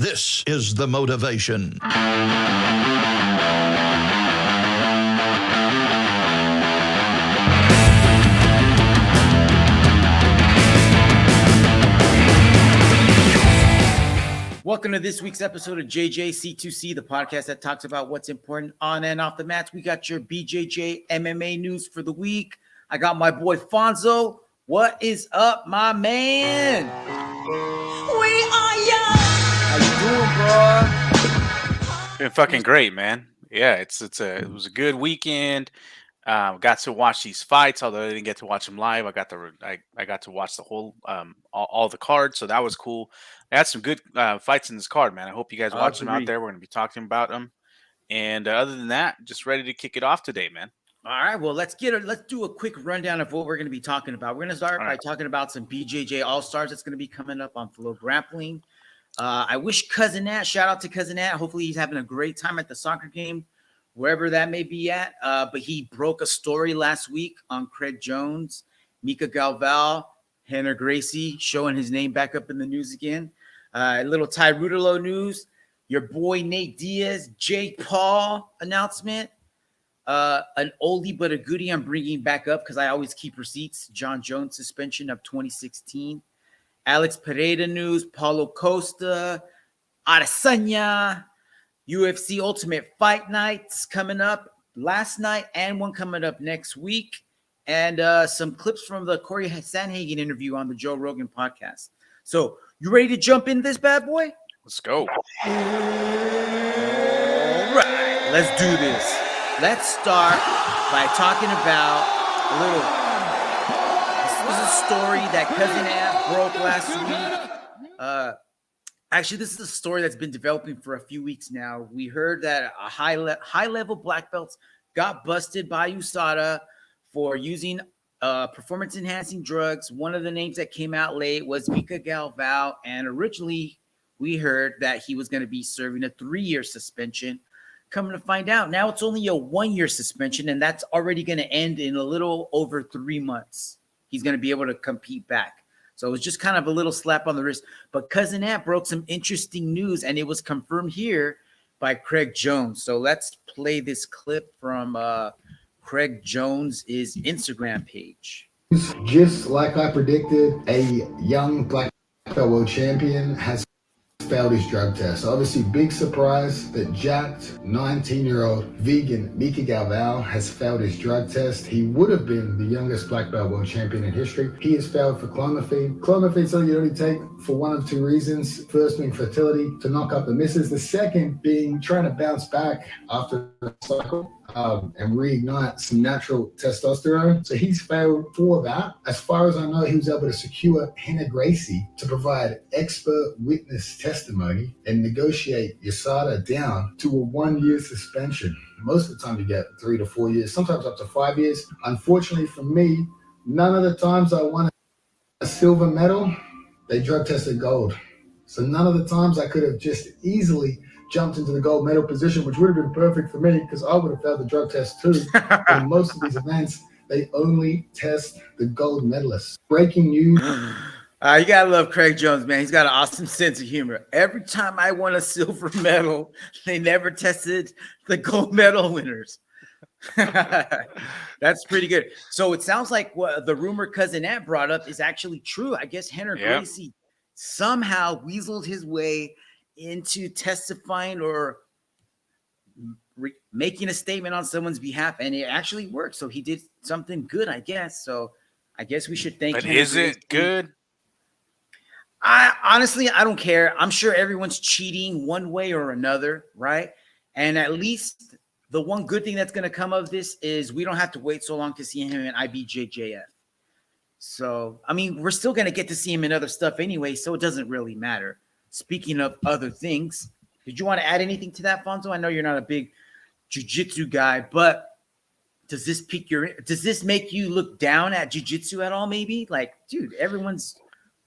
This is the motivation. Welcome to this week's episode of JJC2C, the podcast that talks about what's important on and off the mats. We got your BJJ MMA news for the week. I got my boy Fonzo. What is up, my man? We are young. How you doing, bro? Been fucking great, man. Yeah, it was a good weekend. Got to watch these fights, although I didn't get to watch them live. I got to watch the whole all the cards, so that was cool. I had some good fights in this card, man. I hope you guys watch them out there. We're gonna be talking about them, and other than that, just ready to kick it off today, man. All right, well, let's do a quick rundown of what we're going to be talking about. We're going to start by talking about some BJJ All-Stars that's going to be coming up on Flograppling. I wish Cousin Nat, shout out to Cousin Nat. Hopefully he's having a great time at the soccer game, wherever that may be at. But he broke a story last week on Craig Jones, Mica Galvao, Rener Gracie, showing his name back up in the news again. A little Ty Rudolo news. Your boy Nate Diaz, Jake Paul announcement. An oldie but a goodie I'm bringing back up because I always keep receipts. John Jones suspension of 2016. Alex Pereira news. Paulo Costa. Adesanya. UFC Ultimate Fight Nights coming up last night and one coming up next week. And some clips from the Corey Sandhagen interview on the Joe Rogan podcast. So you ready to jump in this bad boy? Let's go. All right, let's do this. Let's start by talking about a little. This was a story that Cousin Ab broke last week. Actually, this is a story that's been developing for a few weeks now. We heard that a high-level black belts got busted by USADA for using performance-enhancing drugs. One of the names that came out late was Mica Galvao, and originally we heard that he was going to be serving a 3-year suspension. Coming to find out, now it's only a 1-year suspension, and that's already going to end in a little over 3 months. He's going to be able to compete back. So it was just kind of a little slap on the wrist. But Cousin Ant broke some interesting news, and it was confirmed here by Craig Jones. So let's play this clip from Craig Jones' Instagram page. Just like I predicted, a young black belt world champion has failed his drug test. Obviously, big surprise that jacked 19-year-old vegan Mica Galvao has failed his drug test. He would have been the youngest black belt world champion in history. He has failed for clomiphene. Clomiphene is something you only take for one of two reasons. First being fertility, to knock up the misses. The second being trying to bounce back after the cycle. And reignite some natural testosterone. So he's failed for that. As far as I know, he was able to secure Rener Gracie to provide expert witness testimony and negotiate USADA down to a 1-year suspension. Most of the time you get 3 to 4 years, sometimes up to 5 years. Unfortunately for me, none of the times I won a silver medal, they drug tested gold. So none of the times I could have just easily jumped into the gold medal position, which would have been perfect for me because I would have failed the drug test too. In most of these events, they only test the gold medalists. Breaking news. You gotta love Craig Jones, man. He's got an awesome sense of humor. Every time I won a silver medal, they never tested the gold medal winners. That's pretty good. So it sounds like what the rumor Cousin Ant brought up is actually true. I guess Rener Gracie somehow weaseled his way into testifying or making a statement on someone's behalf, and it actually worked. So he did something good, I guess. So I guess we should thank him. But is it good? I honestly don't care. I'm sure everyone's cheating one way or another, right? And at least the one good thing that's going to come of this is we don't have to wait so long to see him in IBJJF. So, I mean, we're still going to get to see him in other stuff anyway, so it doesn't really matter. Speaking of other things, did you want to add anything to that, Fonzo? I know you're not a big jiu-jitsu guy, but does this make you look down at jiu-jitsu at all, maybe? Like, dude, everyone's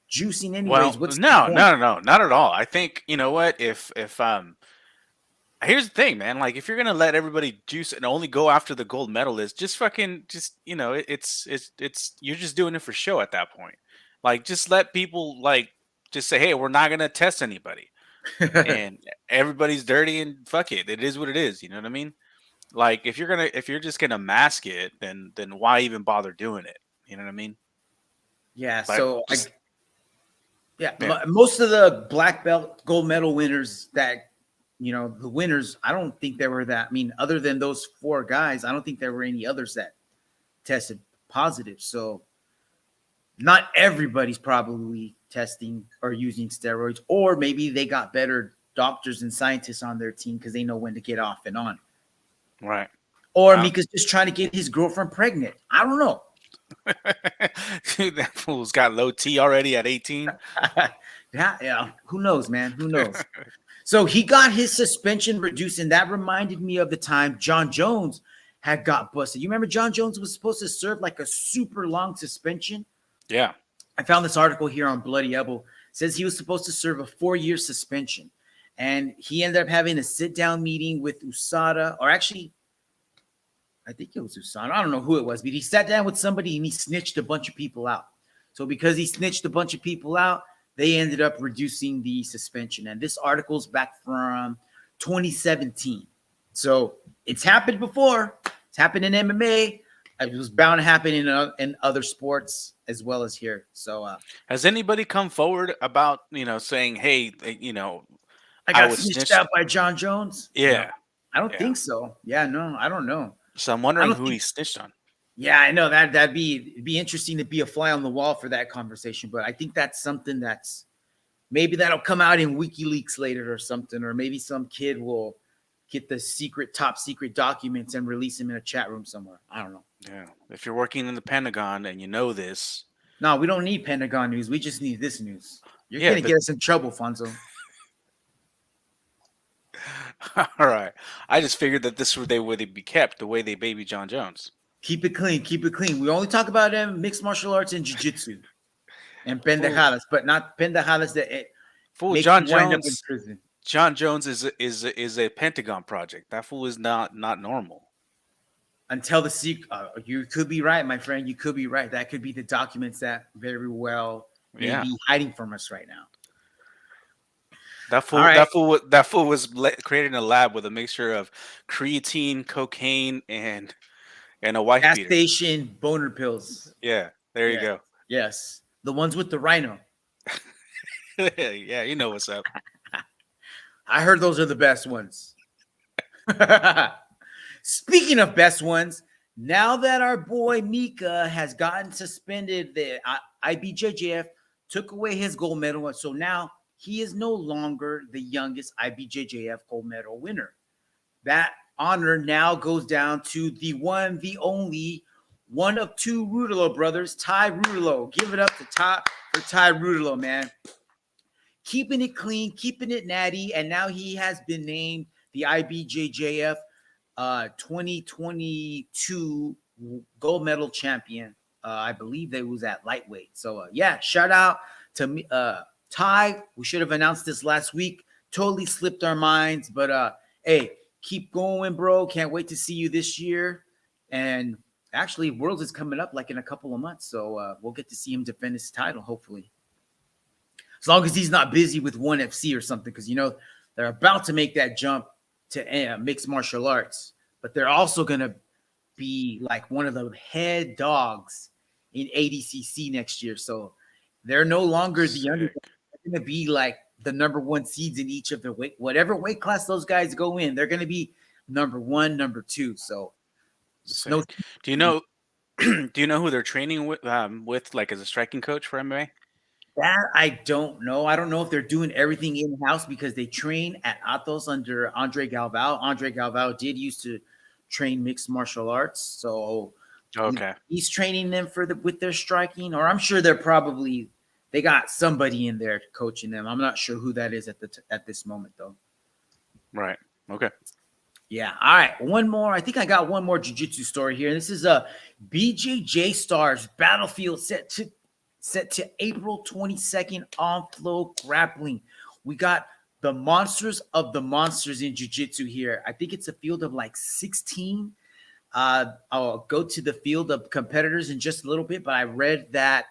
juicing anyways. Well, no, not at all. I think, you know what, if here's the thing, man. Like, if you're gonna let everybody juice and only go after the gold medalist, it's you're just doing it for show at that point. Like, just let people just say, hey, we're not gonna test anybody. and everybody's dirty and fuck it. It is what it is. You know what I mean? Like if you're just gonna mask it, then why even bother doing it? You know what I mean? Yeah. Like So just yeah. Most of the black belt gold medal winners that, the winners, I don't think there were that. I mean, other than those 4 guys, I don't think there were any others that tested positive. So not everybody's probably testing or using steroids, or maybe they got better doctors and scientists on their team because they know when to get off and on. right. Or Mica's just trying to get his girlfriend pregnant. I don't know. Dude, that fool's got low T already at 18. Yeah. Who knows, man? Who knows? So he got his suspension reduced, and that reminded me of the time John Jones had got busted. You remember John Jones was supposed to serve like a super long suspension? Yeah. I found this article here on Bloody Elbow. It says he was supposed to serve a 4-year suspension, and he ended up having a sit-down meeting with USADA, or actually, I think it was USADA. I don't know who it was, but he sat down with somebody and he snitched a bunch of people out. So because he snitched a bunch of people out, they ended up reducing the suspension. And this article's back from 2017. So it's happened before. It's happened in MMA. It was bound to happen in other sports as well as here. So has anybody come forward about, saying, hey, I got snitched out by John Jones? Yeah. No, I don't think so. Yeah, no, I don't know. So I'm wondering who he snitched on. Yeah, I know it'd be interesting to be a fly on the wall for that conversation, but I think that's something that's maybe that'll come out in WikiLeaks later or something, or maybe some kid will get the top secret documents and release them in a chat room somewhere. I don't know. Yeah, if you're working in the Pentagon and you know this, no, we don't need Pentagon news. We just need this news. You're gonna get us in trouble, Fonzo. All right, I just figured that this would be kept the way they baby John Jones. Keep it clean. Keep it clean. We only talk about mixed martial arts and jiu-jitsu and pendejadas, but not pendejadas that fool John Jones. In prison. John Jones is a Pentagon project. That fool is not normal. Until the secret, you could be right, my friend. You could be right. That could be the documents that very well may be hiding from us right now. That fool was created in a lab with a mixture of creatine, cocaine, and a wife gas beater. Station boner pills. Yeah, there you go. Yes, the ones with the rhino. Yeah, you know what's up. I heard those are the best ones. Speaking of best ones, now that our boy Mica has gotten suspended, the IBJJF took away his gold medal, so now he is no longer the youngest IBJJF gold medal winner. That honor now goes down to the one, the only, one of 2 Rudolo brothers, Ty Rudolo. Give it up for Ty Rudolo, man. Keeping it clean, keeping it natty, and now he has been named the IBJJF 2022 gold medal champion. I believe they was at lightweight. So shout out to Ty. We should have announced this last week. Totally slipped our minds, but hey, keep going, bro. Can't wait to see you this year. And actually, Worlds is coming up like in a couple of months, so we'll get to see him defend his title, hopefully. As long as he's not busy with ONE FC or something, because they're about to make that jump to mixed martial arts, but they're also going to be like one of the head dogs in ADCC next year. So they're no longer the underdog. They're going to be like the number 1 seeds in each of the whatever weight class those guys go in. They're going to be number 1, number 2. So do you know who they're training with like as a striking coach for MMA? That I don't know. I don't know if they're doing everything in-house because they train at Atos under Rener Galvao. Rener Galvao did used to train mixed martial arts. So he's training them with their striking, or I'm sure they got somebody in there coaching them. I'm not sure who that is at this moment though. Right. Okay. Yeah. All right. One more. I think I got one more jiu-jitsu story here. This is a BJJ Stars Battlefield set to April 22nd on Flograppling. We got the monsters of the monsters in jiu-jitsu here. I think it's a field of like 16. I'll go to the field of competitors in just a little bit, but I read that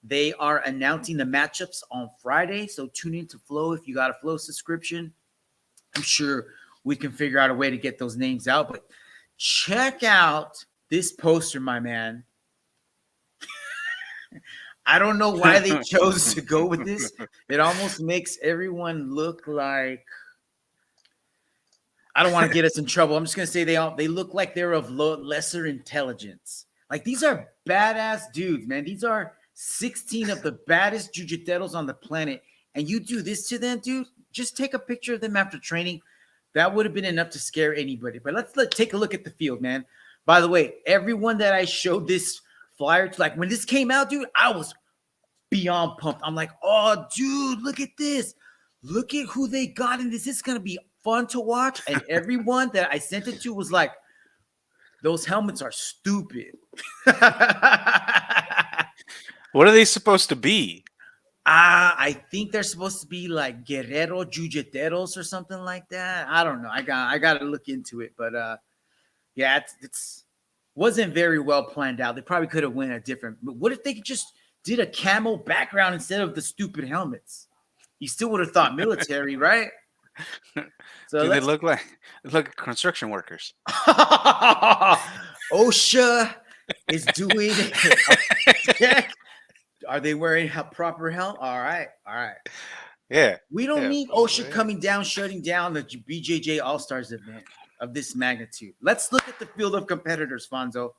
They are announcing the matchups on Friday, so tune into Flow if you got a Flow subscription. I'm sure we can figure out a way to get those names out, but check out this poster, my man. I don't know why they chose to go with this. It almost makes everyone look like, I don't want to get us in trouble. I'm just going to say they look like they're of lesser intelligence. Like, these are badass dudes, man. These are 16 of the baddest jiu-jiteros on the planet. And you do this to them, dude, just take a picture of them after training. That would have been enough to scare anybody. But let's take a look at the field, man. By the way, everyone that I showed this flyer to, like, when this came out, dude, I was beyond pumped. I'm like, oh, dude, look at this. Look at who they got in this. It's going to be fun to watch. And everyone that I sent it to was like, those helmets are stupid. What are they supposed to be? I think they're supposed to be like Guerrero Jiu-Jiteros or something like that. I don't know. I got to look into it. But yeah, it's wasn't very well planned out. They probably could have went a different. But what if they just did a camo background instead of the stupid helmets? You still would have thought military, right? So they look like construction workers. OSHA is doing a check. Are they wearing a proper helmet? All right. Yeah. We don't need OSHA coming down, shutting down the BJJ All-Stars event of this magnitude. Let's look at the field of competitors, Fonzo.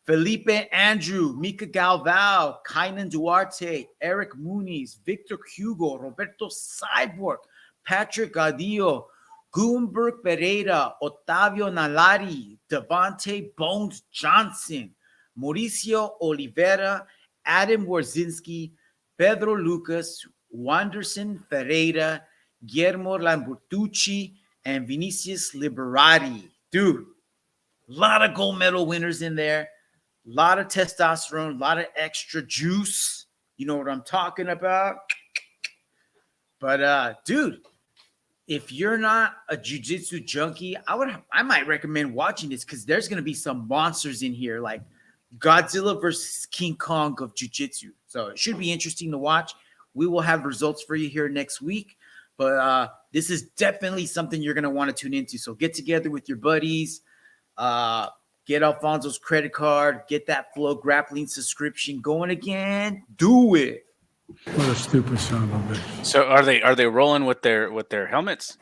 Felipe Andrew, Mica Galvao, Kainan Duarte, Eric Muniz, Victor Hugo, Roberto Cyborg, Patrick Gaudillo, Gutenberg Pereira, Otavio Nalari, Devontae Bones Johnson, Mauricio Oliveira, Adam Warzinski, Pedro Lucas, Wanderson Ferreira, Guillermo Lambertucci, and Vinicius Liberati. Dude, a lot of gold medal winners in there. A lot of testosterone, a lot of extra juice. You know what I'm talking about? But dude, if you're not a jiu-jitsu junkie, I might recommend watching this because there's gonna be some monsters in here, like Godzilla versus King Kong of jiu-jitsu. So it should be interesting to watch. We will have results for you here next week. But this is definitely something you're gonna want to tune into. So get together with your buddies. Get Alfonso's credit card. Get that Flograppling subscription going again. Do it. What a stupid son of a bitch. So are they rolling with their helmets?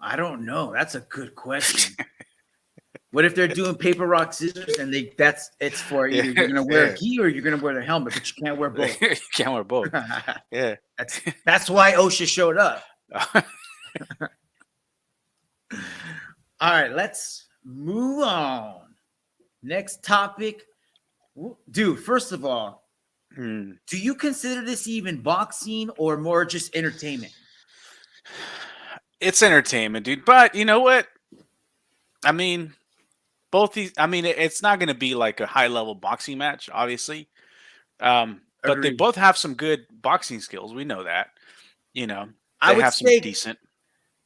I don't know. That's a good question. What if they're doing paper, rock, scissors, and it's for either you're gonna wear a gi or you're gonna wear the helmet, but you can't wear both. You can't wear both. Yeah. That's why OSHA showed up. All right, let's move on. Next topic. Dude, first of all, do you consider this even boxing or more just entertainment? It's entertainment, dude. But you know what? I mean, both these. I mean, it's not going to be like a high-level boxing match, obviously. But they both have some good boxing skills. We know that. You know, they have some decent.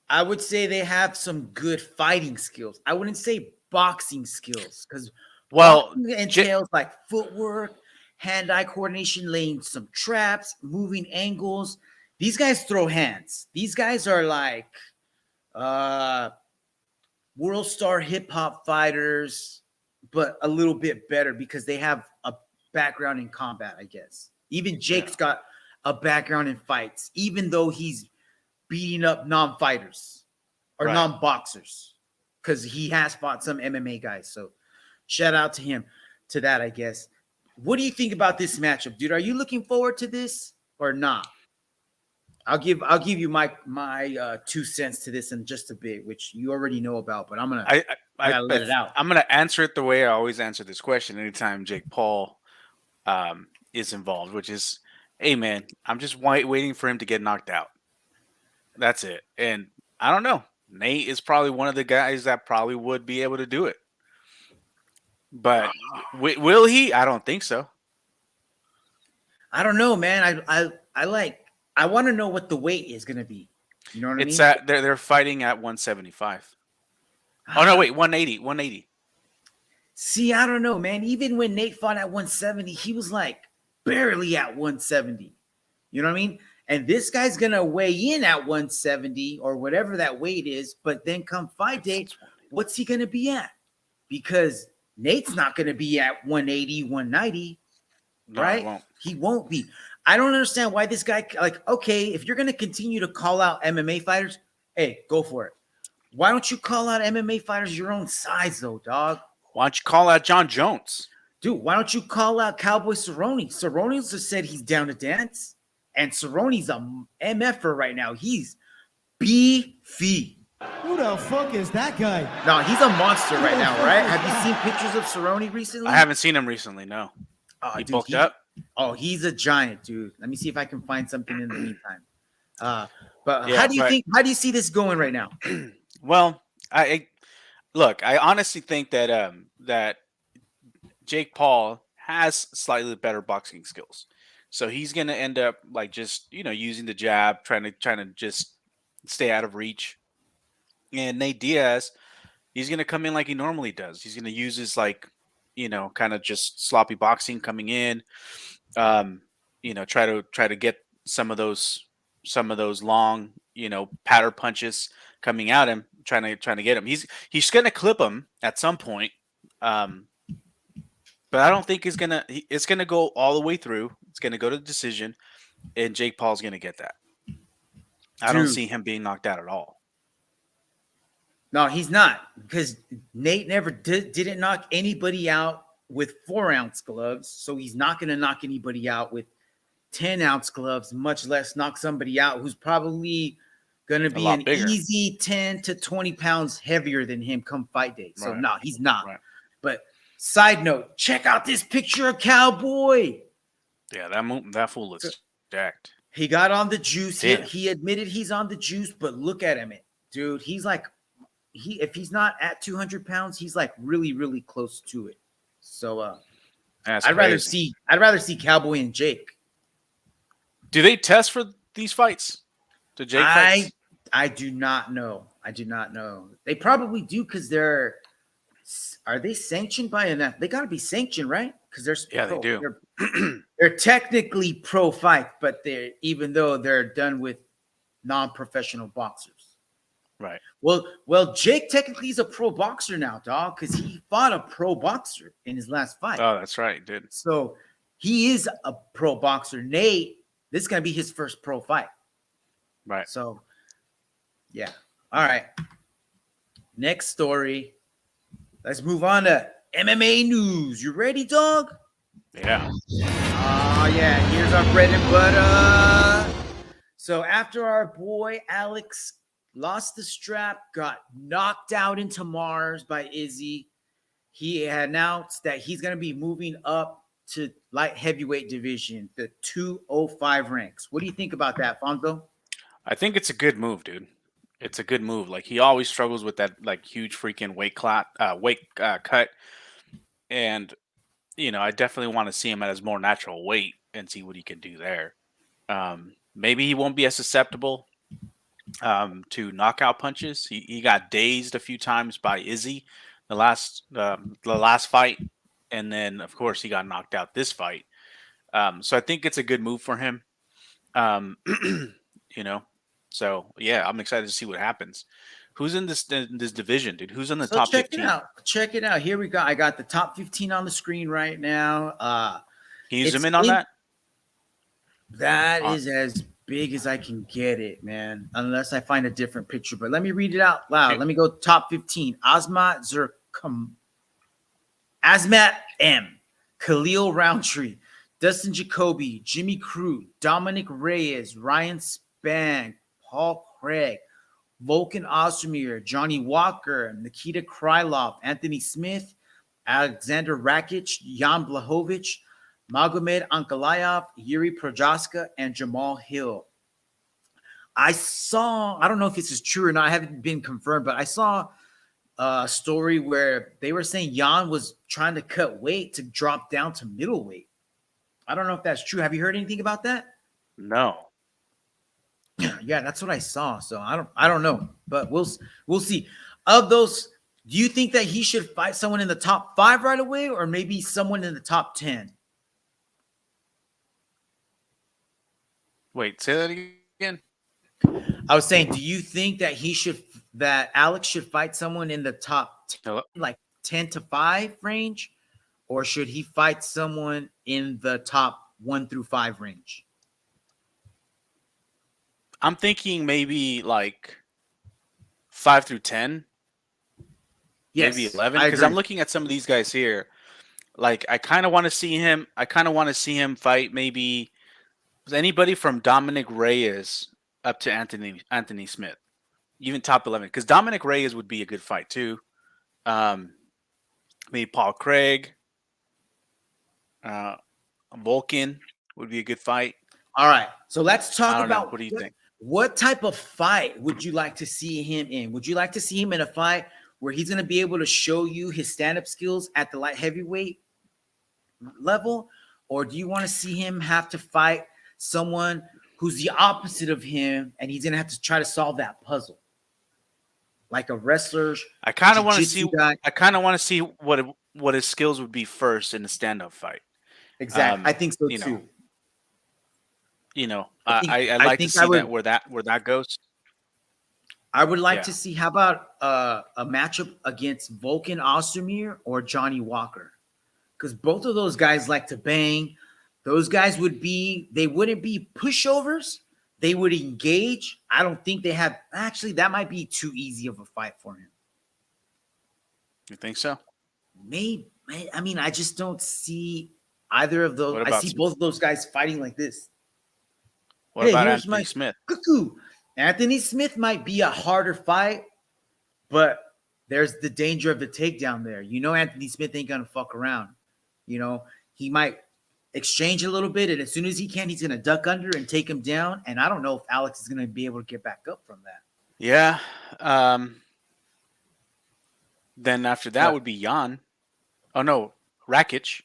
I would say they have some good fighting skills. I wouldn't say boxing skills because boxing entails like footwork, hand-eye coordination, laying some traps, moving angles. These guys throw hands. These guys are like world star hip hop fighters, but a little bit better because they have a background in combat, I guess. Even Jake's got a background in fights, even though he's beating up non-fighters or non-boxers because he has fought some MMA guys. So shout out to him to that, I guess. What do you think about this matchup, dude? Are you looking forward to this or not? I'll give you my 2 cents to this in just a bit, which you already know about, but I'm gonna let it out. I'm gonna answer it the way I always answer this question anytime Jake Paul is involved, which is, hey man, I'm just waiting for him to get knocked out. That's it. And I don't know. Nate is probably one of the guys that probably would be able to do it. But will he? I don't think so. I don't know, man. I want to know what the weight is going to be. You know what I mean? It's they're fighting at 175. Oh no, wait, 180. See, I don't know, man. Even when Nate fought at 170, he was like barely at 170. You know what I mean? And this guy's going to weigh in at 170 or whatever that weight is. But then come fight day, what's he going to be at? Because Nate's not going to be at 180, 190, right? He won't be. I don't understand why this guy, like, okay, if you're going to continue to call out MMA fighters, hey, go for it. Why don't you call out MMA fighters your own size, though, dog? Why don't you call out John Jones? Dude, why don't you call out Cowboy Cerrone? Cerrone's just said he's down to dance, and Cerrone's a MFer right now. He's beefy. Who the fuck is that guy? No, he's a monster right now, right? Have you seen pictures of Cerrone recently? I haven't seen him recently, no. He bulked up? Oh, he's a giant, dude. Let me see if I can find something in the meantime. But Yeah, how do you see this going right now? Well, I honestly think that that Jake Paul has slightly better boxing skills. So he's gonna end up like just, using the jab, trying to just stay out of reach. And Nate Diaz, he's gonna come in like he normally does. He's gonna use his kind of just sloppy boxing coming in. Try to get some of those long, patter punches coming at him, trying to get him. He's gonna clip him at some point. But I don't think it's gonna go all the way through. It's gonna go to the decision, and Jake Paul's gonna get that. I don't see him being knocked out at all. No, he's not, because Nate never didn't knock anybody out with 4-ounce gloves, so he's not going to knock anybody out with 10-ounce gloves, much less knock somebody out who's probably going to be an bigger. easy 10 to 20 pounds heavier than him come fight day. So Right. no, he's not. Right. But side note, check out this picture of Cowboy. Yeah, that fool looks jacked. He got on the juice. Damn. He admitted he's on the juice, but look at him, dude. He's like, if he's not at 200 pounds, he's like really, really close to it. So I'd rather see Cowboy and Jake. Do they test for these fights? The Jake fights? I do not know. They probably do, because are they sanctioned by enough? They got to be sanctioned, right? Because they do. They're technically pro fight, but even though they're done with non-professional boxers. Right. Well, Jake technically is a pro boxer now, dog, because he fought a pro boxer in his last fight. Oh, that's right, dude. So he is a pro boxer. Nate, this is gonna be his first pro fight. Right. So, yeah. All right. Next story. Let's move on to MMA news. You ready, dog? Yeah. Oh, yeah. Here's our bread and butter. So after our boy Alex lost the strap, got knocked out into Mars by Izzy, he announced that he's going to be moving up to light heavyweight division, the 205 ranks. What do you think about that, Fonzo? I think it's a good move, dude. It's a good move. Like, he always struggles with that like huge freaking weight cut. And, I definitely want to see him at his more natural weight and see what he can do there. Maybe he won't be as susceptible to knockout punches. He got dazed a few times by Izzy the last fight, and then of course he got knocked out this fight. So I think it's a good move for him. So yeah, I'm excited to see what happens. Who's in this division, dude? Who's in the top 15? Check it out. Here we go. I got the top 15 on the screen right now. Can you zoom in on that? That is as big as I can get it, man, unless I find a different picture. But let me read it out loud. Okay. Let me go top 15. Azmat M, Khalil Roundtree, Dustin Jacoby, Jimmy Crute, Dominic Reyes, Ryan Spank, Paul Craig, Volkan Ozdemir, Johnny Walker, Nikita Krylov, Anthony Smith, Alexander Rakic, Jan Blachowicz, Magomed Ankalaev, Yuri Prochaska, and Jamal Hill. I don't know if this is true or not. I haven't been confirmed, but I saw a story where they were saying Jan was trying to cut weight to drop down to middleweight. I don't know if that's true. Have you heard anything about that? No. Yeah, that's what I saw. So I don't know, but we'll see. Of those, do you think that he should fight someone in the top 5 right away, or maybe someone in the top 10? Wait, say that again. I was saying, do you think that Alex should fight someone in the top 10, Hello? like 10 to 5 range, or should he fight someone in the top 1 through 5 range? I'm thinking maybe like 5 through 10, Yes, maybe 11. I Because agree. I'm looking at some of these guys here. Like, I kind of want to see him. I kind of want to see him fight maybe anybody from Dominic Reyes up to Anthony Smith, even top 11. Because Dominic Reyes would be a good fight too. Maybe Paul Craig, Volkan would be a good fight. All right, so let's I talk don't know. about What do you think? what type of fight would you like to see him in? Would you like to see him in a fight where he's going to be able to show you his stand-up skills at the light heavyweight level, or do you want to see him have to fight someone who's the opposite of him and he's going to have to try to solve that puzzle? Like a wrestler. I kind of want to jiu-jitsu see. guy. I kind of want to see what his skills would be first in a stand-up fight. Exactly. I think so too. I'd like to see where that goes. I would like to see, how about a matchup against Volkan Ozdemir or Johnny Walker? Because both of those guys like to bang. Those guys wouldn't be pushovers. They would engage. I don't think they have. Actually, that might be too easy of a fight for him. You think so? Maybe. I mean, I just don't see either of those. I see Smith? both of those guys fighting like this. What about Anthony Smith? Cuckoo. Anthony Smith might be a harder fight, but there's the danger of the takedown there. Anthony Smith ain't gonna fuck around. He might exchange a little bit, and as soon as he can, he's gonna duck under and take him down. And I don't know if Alex is gonna be able to get back up from that. Yeah. Then after that would be Jan. Oh no, Rakic.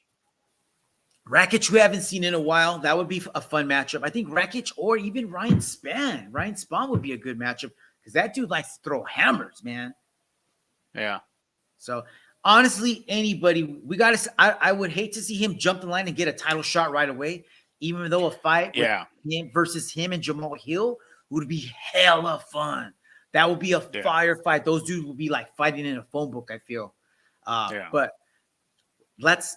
Rakic, we haven't seen in a while. That would be a fun matchup. I think Rakic or even Ryan Spann. Ryan Spann would be a good matchup because that dude likes to throw hammers, man. Yeah. So honestly, anybody, I would hate to see him jump the line and get a title shot right away, even though a fight with him versus him and Jamal Hill would be hella fun. That would be a fire fight. Those dudes would be like fighting in a phone book, I feel. But let's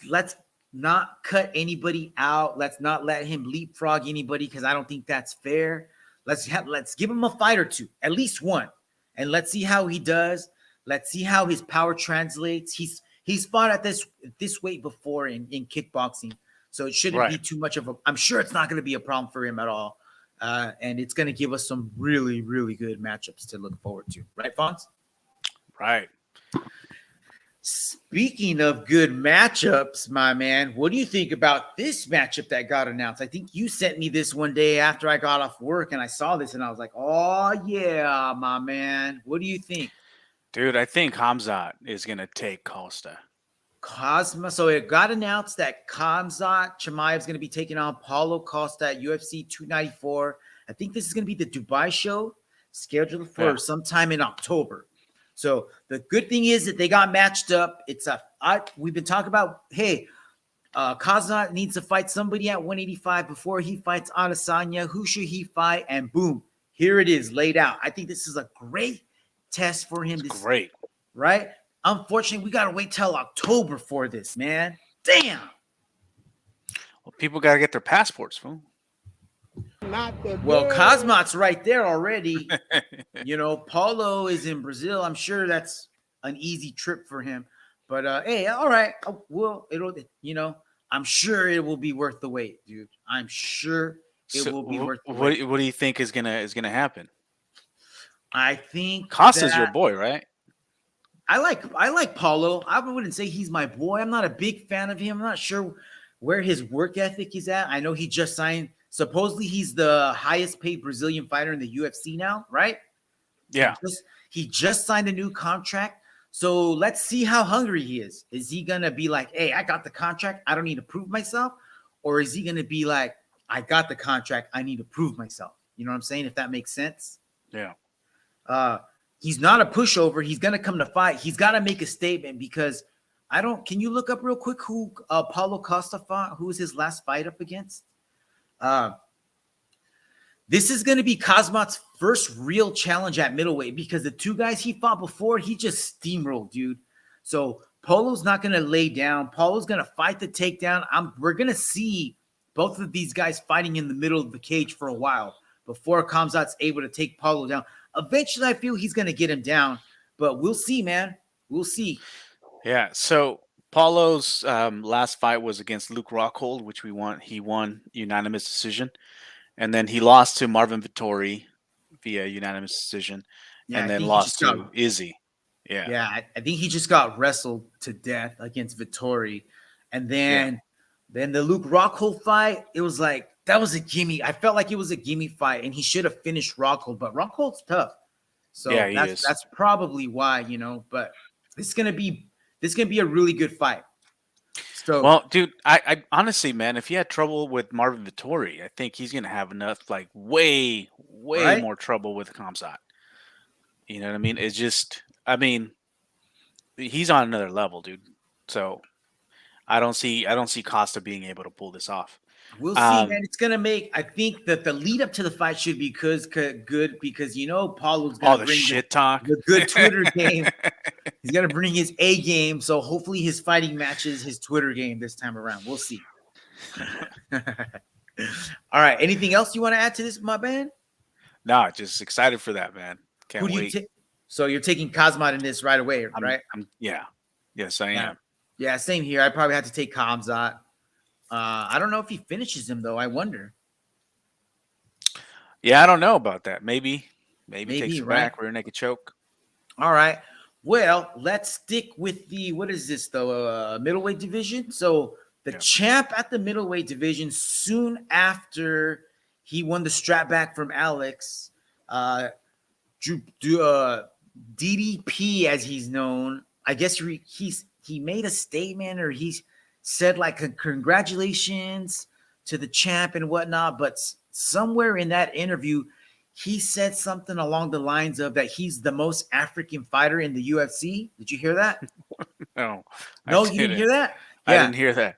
not cut anybody out. Let's not let him leapfrog anybody because I don't think that's fair. Let's give him a fight or two, at least one, and let's see how he does. Let's see how his power translates. He's fought at this weight before in kickboxing, so it shouldn't be too much of a. I'm sure it's not going to be a problem for him at all, and it's going to give us some really, really good matchups to look forward to. Right, Fonz? Right. Speaking of good matchups, my man, what do you think about this matchup that got announced? I think you sent me this one day after I got off work, and I saw this, and I was like, oh, yeah, my man. What do you think? Dude, I think Khamzat is going to take Costa. So it got announced that Khamzat Chimaev is going to be taking on Paulo Costa at UFC 294. I think this is going to be the Dubai show, scheduled for sometime in October. So the good thing is that they got matched up. We've been talking about, hey, Khamzat needs to fight somebody at 185 before he fights Adesanya. Who should he fight? And boom, here it is laid out. I think this is a great test for him. Great. Right? Unfortunately, we got to wait till October for this, man. Damn. Well, people got to get their passports, fool. Well, Khamzat's right there already. Paulo is in Brazil. I'm sure that's an easy trip for him. But hey, all right. I'm sure it will be worth the wait, dude. I'm sure it will be worth the wait. What do you think is gonna happen? I think Costa's your boy, right? I like Paulo. I wouldn't say he's my boy. I'm not a big fan of him. I'm not sure where his work ethic is at. I know he just signed. Supposedly, he's the highest paid Brazilian fighter in the UFC now, right? Yeah. He just signed a new contract. So let's see how hungry he is. Is he going to be like, hey, I got the contract. I don't need to prove myself. Or is he going to be like, I got the contract. I need to prove myself. You know what I'm saying? If that makes sense. Yeah. He's not a pushover. He's going to come to fight. He's got to make a statement because can you look up real quick who Paulo Costa fought? Who was his last fight up against? This is going to be Kazmat's first real challenge at middleweight because the two guys he fought before, he just steamrolled, dude. So Polo's not going to lay down. Polo's going to fight the takedown. We're going to see both of these guys fighting in the middle of the cage for a while before Khamzat's able to take Polo down. Eventually, I feel he's going to get him down, but we'll see, man. We'll see. Yeah. So Paulo's last fight was against Luke Rockhold, which he won unanimous decision. And then he lost to Marvin Vittori via unanimous decision, and then lost to Izzy. Yeah. Yeah, I think he just got wrestled to death against Vittori. And then the Luke Rockhold fight, it was like, that was a gimme. I felt like it was a gimme fight, and he should have finished Rockhold, but Rockhold's tough. So that's probably why, but this is gonna be a really good fight. So, well, dude, I honestly, man, if he had trouble with Marvin Vittori, I think he's gonna have enough, like way more trouble with Khamzat. You know what I mean? It's just, he's on another level, dude. So I don't see Costa being able to pull this off. We'll see, man. It's gonna make. I think that the lead up to the fight should be good because Paulo's gonna bring shit talk, the good Twitter game. He's gonna bring his A game, so hopefully his fighting matches his Twitter game this time around. We'll see. All right. Anything else you want to add to this, my man? No, just excited for that, man. Can't wait. So you're taking Khamzat in this right away, right? Yes, I am. Yeah, same here. I probably have to take Khamzat. I don't know if he finishes him though. I wonder. Yeah, I don't know about that. Maybe takes it back, rear naked choke. All right. Well, let's stick with the middleweight division. So the champ at the middleweight division, soon after he won the strap back from Alex, DDP as he's known. I guess he made a statement, or he said like congratulations to the champ and whatnot, but somewhere in that interview he said something along the lines of that he's the most African fighter in the UFC. Did you hear that? No, you didn't hear that? I didn't hear that.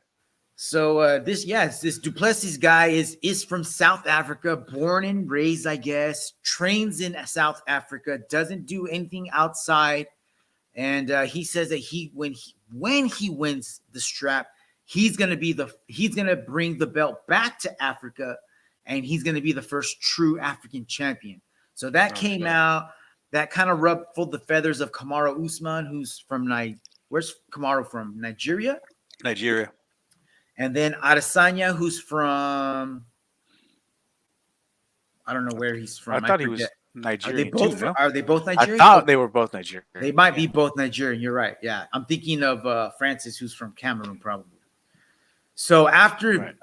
So this Duplessis guy is from South Africa, born and raised, I guess, trains in South Africa, doesn't do anything outside. And he says that when he wins the strap, he's gonna bring the belt back to Africa, and he's gonna be the first true African champion. So that came out, that kind of ruffled the feathers of Kamaru Usman, who's from where's Kamaru from? Nigeria. And then Adesanya, who's from, I don't know where he's from. I thought he was Nigerian. Are they both Nigerian? I thought they were both Nigerian. They might be both Nigerian. You're right. Yeah. I'm thinking of Francis, who's from Cameroon, probably. So after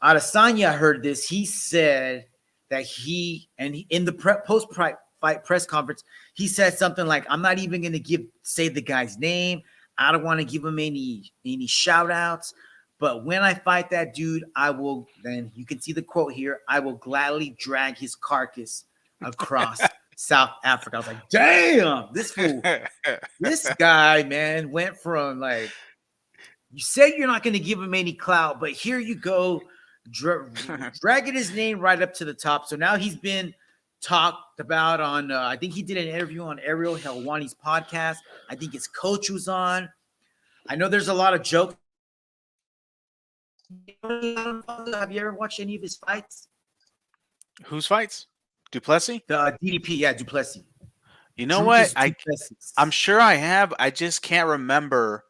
Adesanya heard this, he said that in the post-fight press conference, he said something like, I'm not even going to say the guy's name. I don't want to give him any shout outs. But when I fight that dude, I will, then you can see the quote here, I will gladly drag his carcass across South Africa. I was like, damn, this guy, man, went from like, you said you're not going to give him any clout, but here you go, dragging his name right up to the top. So now he's been talked about on, I think he did an interview on Ariel Helwani's podcast. I think his coach was on. I know there's a lot of jokes. Have you ever watched any of his fights? Whose fights? Duplessis? The DDP, yeah, Duplessis. You know what? I'm sure I have. I just can't remember.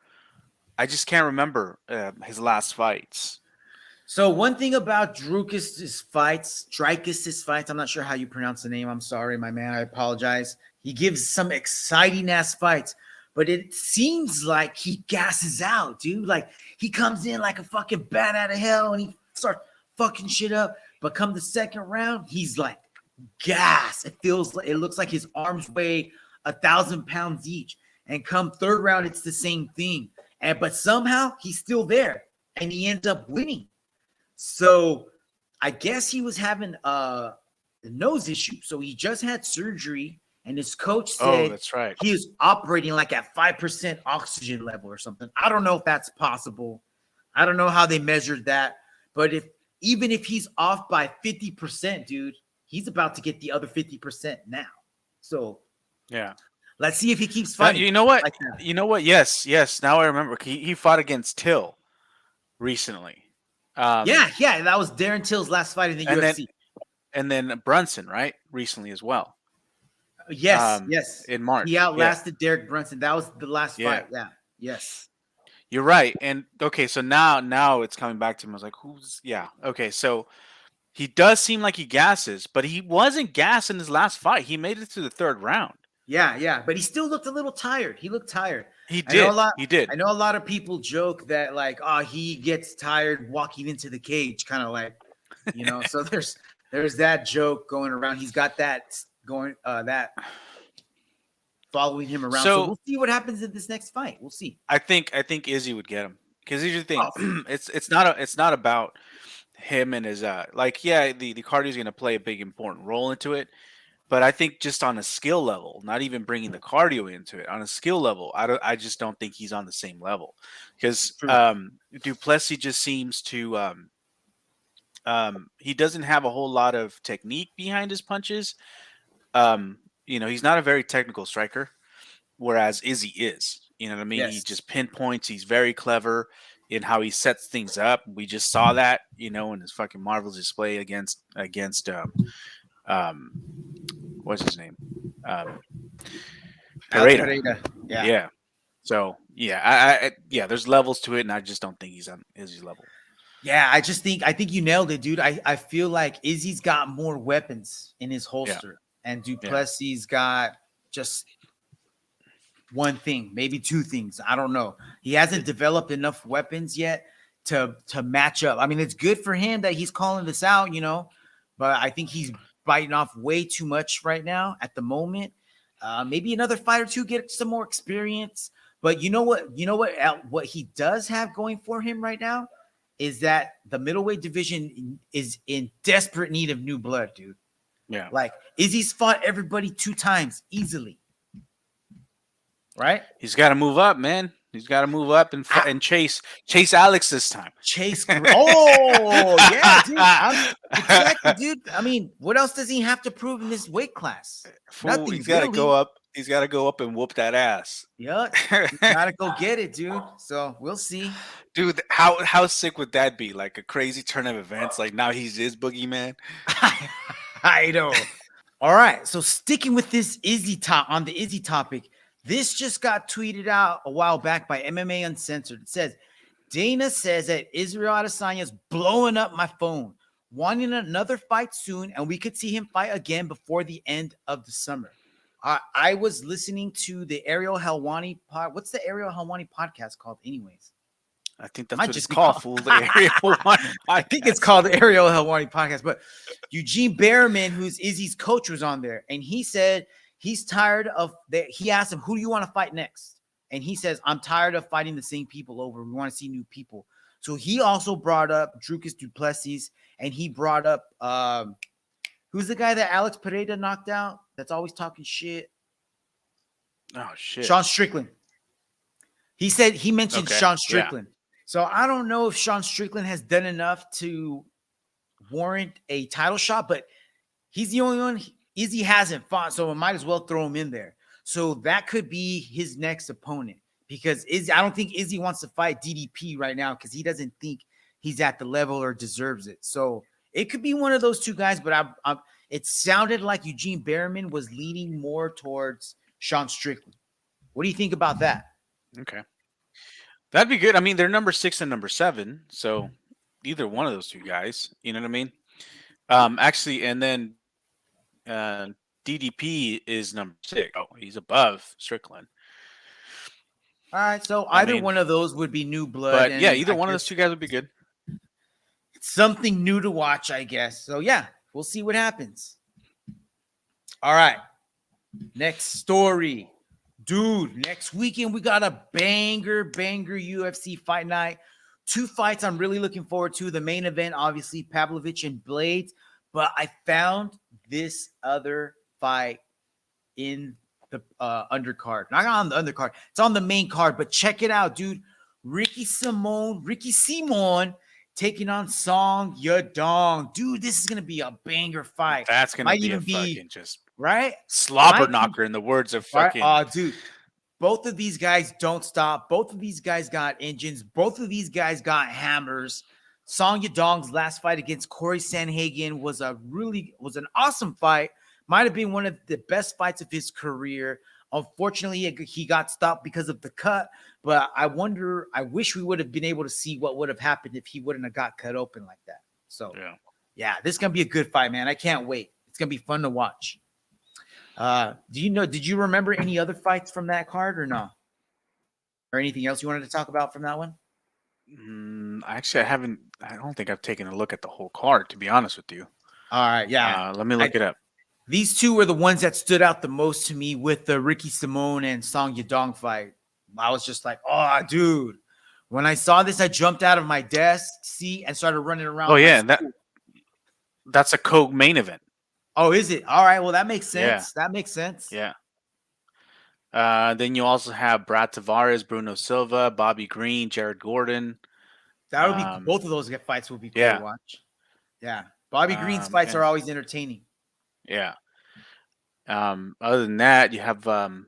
His last fights. So one thing about Dricus's fights, I'm not sure how you pronounce the name. I'm sorry, my man. I apologize. He gives some exciting ass fights, but it seems like he gasses out, dude. Like he comes in like a fucking bat out of hell and he starts fucking shit up. But come the second round, he's like gas. It looks like his arms weigh 1,000 pounds each. And come third round, it's the same thing. But somehow he's still there and he ends up winning. So I guess he was having a nose issue. So he just had surgery. And his coach said that's right. He was operating like at 5% oxygen level or something. I don't know if that's possible. I don't know how they measured that. But even if he's off by 50%, dude, he's about to get the other 50% now. So Yeah. let's see if he keeps fighting. You know what? like that. You know what? Yes. Now I remember. He fought against Till recently. Yeah, that was Darren Till's last fight in the UFC. And then Brunson, right? Recently as well. Yes. In March. He outlasted Derek Brunson. That was the last fight. Yeah. Yes. You're right. And okay, so now it's coming back to him. I was like, okay, so he does seem like he gasses, but he wasn't gassed in his last fight. He made it to the third round. Yeah. But he still looked a little tired. He looked tired. He did. He did. I know a lot of people joke that like, he gets tired walking into the cage, kind of like, so there's that joke going around. He's got that going that following him around. So we'll see what happens in this next fight. We'll see. I think Izzy would get him, because here's the thing. It's not about him and his the cardio is going to play a big important role into it, but I think just on a skill level, not even bringing the cardio into it, on a skill level, I just don't think he's on the same level, because Duplessis just seems to he doesn't have a whole lot of technique behind his punches. He's not a very technical striker, whereas Izzy is. You know what I mean? Yes. He just pinpoints. He's very clever in how he sets things up. We just saw that, in his fucking marvelous display against what's his name? Pereira. Yeah. So I there's levels to it, and I just don't think he's on Izzy's level. Yeah, I think you nailed it, dude. I feel like Izzy's got more weapons in his holster, and Duplessis got just one thing, maybe two things. I don't know. He hasn't developed enough weapons yet to match up. I mean, it's good for him that he's calling this out, but I think he's biting off way too much right now at the moment. Maybe another fight or two, get some more experience. But you know what he does have going for him right now is that the middleweight division is in desperate need of new blood, dude. Yeah. Like Izzy's fought everybody 2 times easily. Right? He's got to move up, man. He's got to move up and chase Alex this time. Oh, yeah, dude. Exactly, dude. I mean, what else does he have to prove in this weight class? Nothing. He's got to go up. He's got to go up and whoop that ass. Yeah, gotta go get it, dude. So we'll see. Dude, how sick would that be? Like a crazy turn of events. Like now he's his boogeyman. I know. All right. So sticking with this Izzy topic, this just got tweeted out a while back by MMA Uncensored. It says, Dana says that Israel Adesanya's blowing up my phone, wanting another fight soon, and we could see him fight again before the end of the summer. I was listening to the Ariel Helwani What's the Ariel Helwani podcast called anyways? I think that's what it's called, fool. The Ariel Helwani I think it's called the Ariel Helwani podcast. But Eugene Behrman, who's Izzy's coach, was on there, and he said he's tired of that. He asked him, who do you want to fight next? And he says, I'm tired of fighting the same people over. We want to see new people. So he also brought up Dricus Duplessis, and he brought up who's the guy that Alex Pereira knocked out that's always talking shit? Oh, shit. Sean Strickland. He mentioned Sean Strickland. Yeah. So I don't know if Sean Strickland has done enough to warrant a title shot, but he's the only one Izzy hasn't fought, so I might as well throw him in there. So that could be his next opponent, because I don't think Izzy wants to fight DDP right now because he doesn't think he's at the level or deserves it. So it could be one of those two guys, but it sounded like Eugene Behrman was leaning more towards Sean Strickland. What do you think about that? Okay. That'd be good. I mean, they're number 6 and number 7, so either one of those two guys, you know what I mean? Actually, and then DDP is number 6. Oh, he's above Strickland. All right, so either one of those would be new blood. But yeah, either one of those two guys would be good. It's something new to watch, I guess. So yeah, we'll see what happens. All right, next story. Dude, next weekend we got a banger UFC fight night. 2 fights I'm really looking forward to. The main event, obviously, Pavlovich and Blades. But I found this other fight in the undercard. Not on the undercard. It's on the main card, but check it out, dude. Ricky Simon taking on Song Yadong. Dude, this is gonna be a banger fight. That's gonna Might be a even be fucking just right slobber Might be- knocker in the words of right? fucking. Dude, both of these guys don't stop. Both of these guys got engines. Both of these guys got hammers. Song Yadong's last fight against Corey Sandhagen was an awesome fight. Might have been one of the best fights of his career. Unfortunately, he got stopped because of the cut. But I wish we would have been able to see what would have happened if he wouldn't have got cut open like that. So yeah, this is gonna be a good fight, man. I can't wait. It's gonna be fun to watch. Did you remember any other fights from that card or no? Or anything else you wanted to talk about from that one? Actually, I don't think I've taken a look at the whole card, to be honest with you. All right, yeah. Let me look it up. These two were the ones that stood out the most to me with the Ricky Simone and Song Yadong fight. I was just like, oh, dude. When I saw this, I jumped out of my desk seat and started running around. Oh, yeah, and that's a co-main event. Oh, is it? All right, well, that makes sense. Yeah. That makes sense. Yeah. Then you also have Brad Tavares, Bruno Silva, Bobby Green, Jared Gordon. That would be both of those fights would be cool to watch. Yeah. Bobby Green's fights are always entertaining. Yeah. Other than that, you have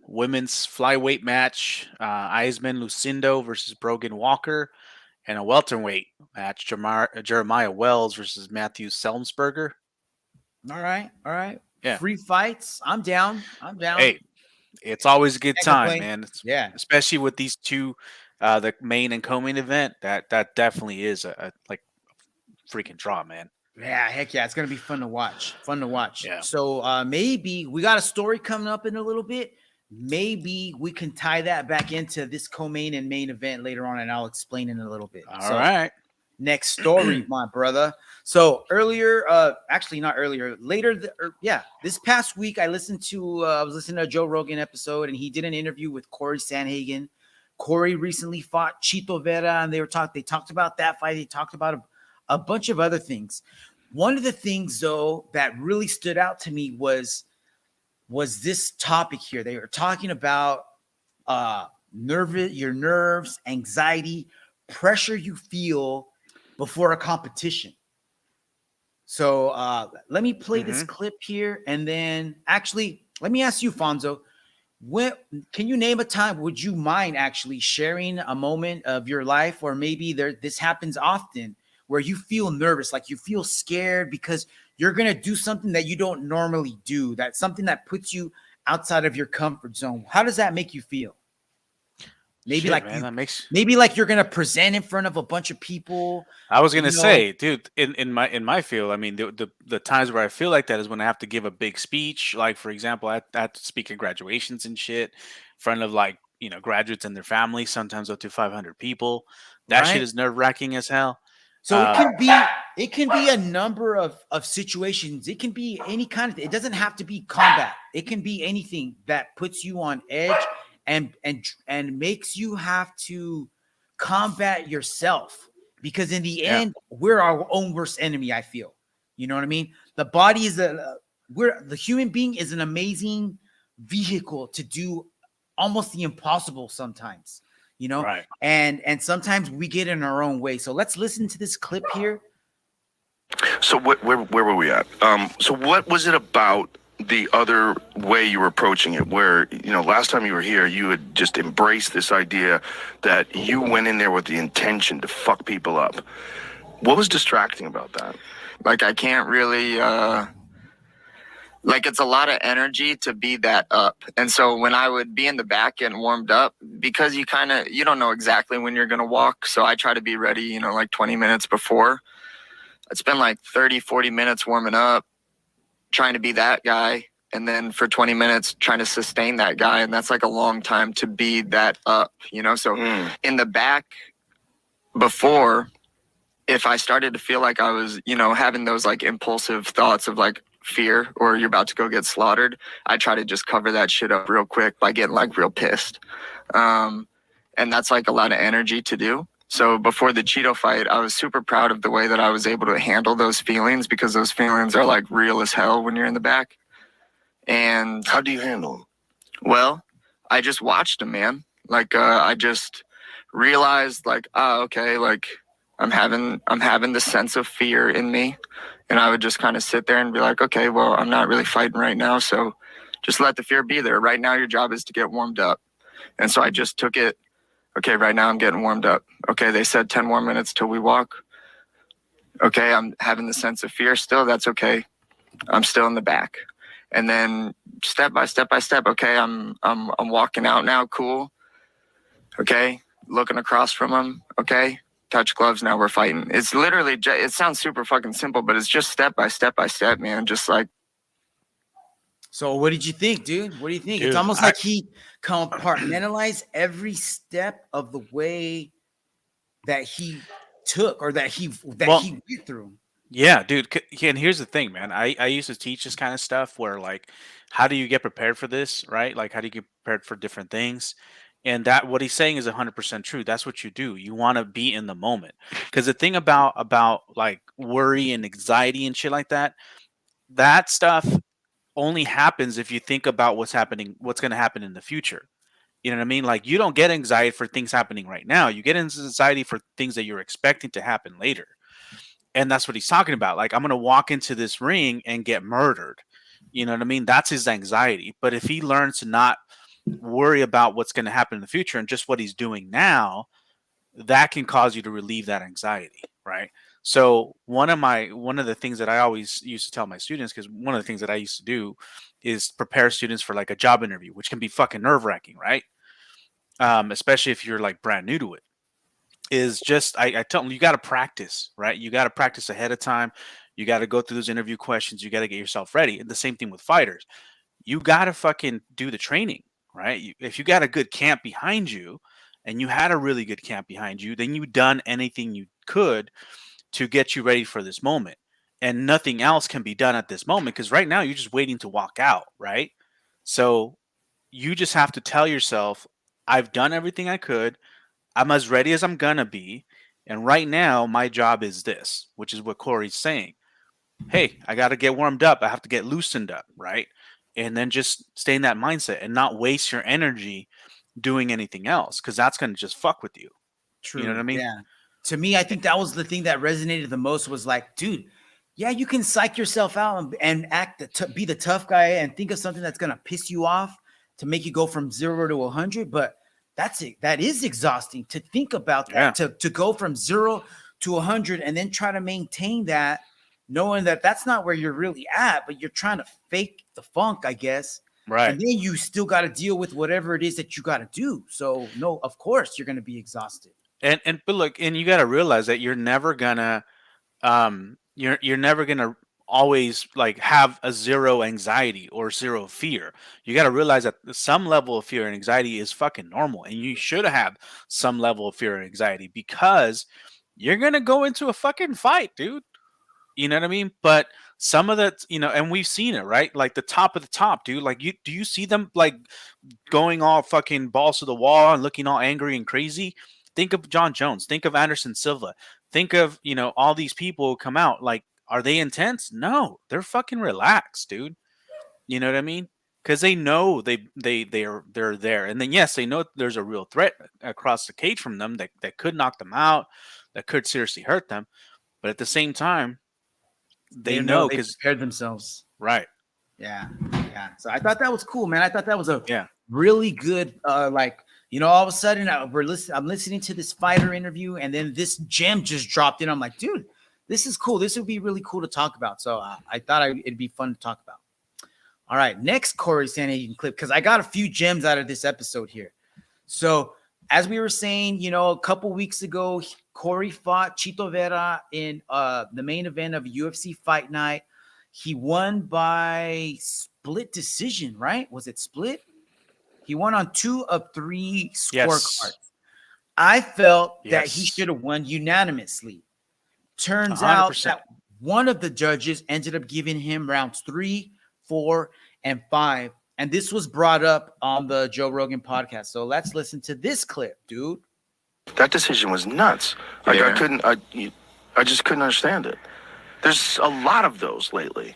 women's flyweight match, Eisman Lucindo versus Brogan Walker, and a welterweight match, Jeremiah Wells versus Matthew Selmsberger. All right. Yeah. Free fights. I'm down. Hey, it's always a good time, man. Yeah. Especially with these two, the main and co-main event. That definitely is a freaking draw, man. Yeah, heck yeah. It's going to be fun to watch. Yeah. So maybe we got a story coming up in a little bit. Maybe we can tie that back into this co-main and main event later on, and I'll explain in a little bit. All right. Next story, my brother. So later, this past week, I was listening to a Joe Rogan episode, and he did an interview with Corey Sandhagen. Corey recently fought Chito Vera, and they talked about that fight. They talked about a bunch of other things. One of the things, though, that really stood out to me was this topic here. They were talking about your nerves, anxiety, pressure you feel before a competition. So let me play this clip here, and then actually, let me ask you, Fonzo, can you name a time? Would you mind actually sharing a moment of your life, or maybe this happens often, where you feel nervous, like you feel scared because you're going to do something that you don't normally do, that's something that puts you outside of your comfort zone? How does that make you feel? Maybe maybe like you're going to present in front of a bunch of people. I was going to say, dude, in my field, I mean, the times where I feel like that is when I have to give a big speech. Like, for example, I have to speak at graduations and shit in front of graduates and their families, sometimes up to 500 people. That shit is nerve-wracking as hell. So it can be a number of situations. It can be any kind of, it doesn't have to be combat. It can be anything that puts you on edge and makes you have to combat yourself, because in the end, we're our own worst enemy, I feel. You know what I mean? The body is the human being is an amazing vehicle to do almost the impossible sometimes. Right. And sometimes we get in our own way. So let's listen to this clip here. So where were we at? So what was it about the other way you were approaching it, where, last time you were here, you had just embraced this idea that you went in there with the intention to fuck people up? What was distracting about that? Like, I can't really, it's a lot of energy to be that up. And so when I would be in the back getting warmed up, because you don't know exactly when you're going to walk. So I try to be ready, 20 minutes before. I'd spend 30, 40 minutes warming up, trying to be that guy. And then for 20 minutes, trying to sustain that guy. And that's a long time to be that up, So in the back before, if I started to feel like I was, having those impulsive thoughts of fear or you're about to go get slaughtered, I try to just cover that shit up real quick by getting real pissed. And that's a lot of energy to do. So before the Cheeto fight, I was super proud of the way that I was able to handle those feelings, because those feelings are real as hell when you're in the back. And how do you handle them? Well, I just watched them, man. I just realized okay, I'm having the sense of fear in me. And I would just kind of sit there and be like, okay, well, I'm not really fighting right now. So just let the fear be there. Right now, your job is to get warmed up. And so I just took it. Okay, right now I'm getting warmed up. Okay, they said 10 more minutes till we walk. Okay, I'm having the sense of fear still. That's okay. I'm still in the back. And then step by step by step. Okay, I'm walking out now. Cool. Okay, looking across from him. Okay, touch gloves. Now we're fighting. It's literally. It sounds super fucking simple, but it's just step by step by step, man. Just like. So what did you think, dude? What do you think? It's almost like he compartmentalized every step of the way that he took or that he went through. Yeah, dude. And here's the thing, man. I used to teach this kind of stuff where, like, how do you get prepared for this, right? Like, how do you get prepared for different things? And that what he's saying is 100% true. That's what you do. You want to be in the moment. Because the thing about like worry and anxiety and shit like that stuff only happens if you think about what's going to happen in the future. You know what I mean? Like, you don't get anxiety for things happening right now. You get anxiety for things that you're expecting to happen later. And that's what he's talking about. Like, I'm going to walk into this ring and get murdered. You know what I mean? That's his anxiety. But if he learns to not worry about what's going to happen in the future and just what he's doing now, that can cause you to relieve that anxiety, right? So one of the things that I always used to tell my students, because one of the things that I used to do is prepare students for like a job interview, which can be fucking nerve-wracking, right? Especially if you're like brand new to it. Is just I tell them, you got to practice, right? You got to practice ahead of time. You got to go through those interview questions. You got to get yourself ready. And the same thing with fighters. You got to fucking do the training, right? If you got a good camp behind you and you had a really good camp behind you, then you've done anything you could to get you ready for this moment. And nothing else can be done at this moment because right now you're just waiting to walk out, right? So you just have to tell yourself, I've done everything I could. I'm as ready as I'm gonna be. And right now, my job is this, which is what Corey's saying. Hey, I got to get warmed up. I have to get loosened up, right? And then just stay in that mindset and not waste your energy doing anything else because that's going to just fuck with you. True. You know what I mean? Yeah. To me, I think that was the thing that resonated the most was like, dude, yeah, you can psych yourself out and be the tough guy and think of something that's going to piss you off to make you go from 0 to 100. But that's it. That is exhausting to think about that, to go from 0 to 100 and then try to maintain that, knowing that that's not where you're really at, but you're trying to fake the funk, I guess. Right. And then you still got to deal with whatever it is that you got to do. So no, of course you're going to be exhausted. But look, and you got to realize that you're never gonna, you're never gonna always like have a zero anxiety or zero fear. You got to realize that some level of fear and anxiety is fucking normal, and you should have some level of fear and anxiety because you're gonna go into a fucking fight, dude. You know what I mean? But some of that, and we've seen it, right? Like the top of the top, dude. Like do you see them like going all fucking balls to the wall and looking all angry and crazy? Think of John Jones. Think of Anderson Silva. Think of, all these people who come out. Like, are they intense? No, they're fucking relaxed, dude. You know what I mean? Because they know they're there. And then, yes, they know there's a real threat across the cage from them that could knock them out, that could seriously hurt them. But at the same time, they know they because prepared themselves. Right. Yeah. So I thought that was cool, man. I thought that was a really good, all of a sudden I'm listening to this fighter interview and then this gem just dropped in. I'm like, dude, this is cool. This would be really cool to talk about. So I thought it'd be fun to talk about. All right. Next Corey Sandhagen clip, because I got a few gems out of this episode here. So as we were saying, a couple weeks ago, Corey fought Chito Vera in the main event of UFC Fight Night. He won by split decision, right? Was it split? He won on 2 of 3 scorecards. Yes. I felt that he should have won unanimously. Turns 100%. Out that one of the judges ended up giving him rounds 3, 4, and 5. And this was brought up on the Joe Rogan podcast. So let's listen to this clip, dude. That decision was nuts. I just couldn't understand it. There's a lot of those lately.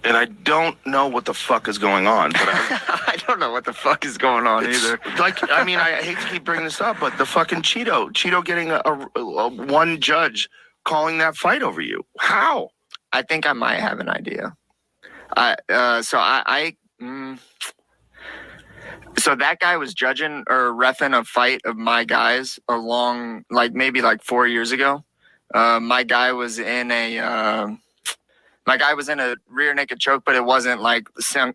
and I don't know what the fuck is going on. But I don't know what the fuck is going on either. like, I mean, I hate to keep bringing this up, but the fucking Cheeto getting a one judge calling that fight over you. How? I think I might have an idea. So that guy was judging or reffing a fight of my guys along, like maybe like 4 years ago. My guy was in a rear naked choke, but it wasn't like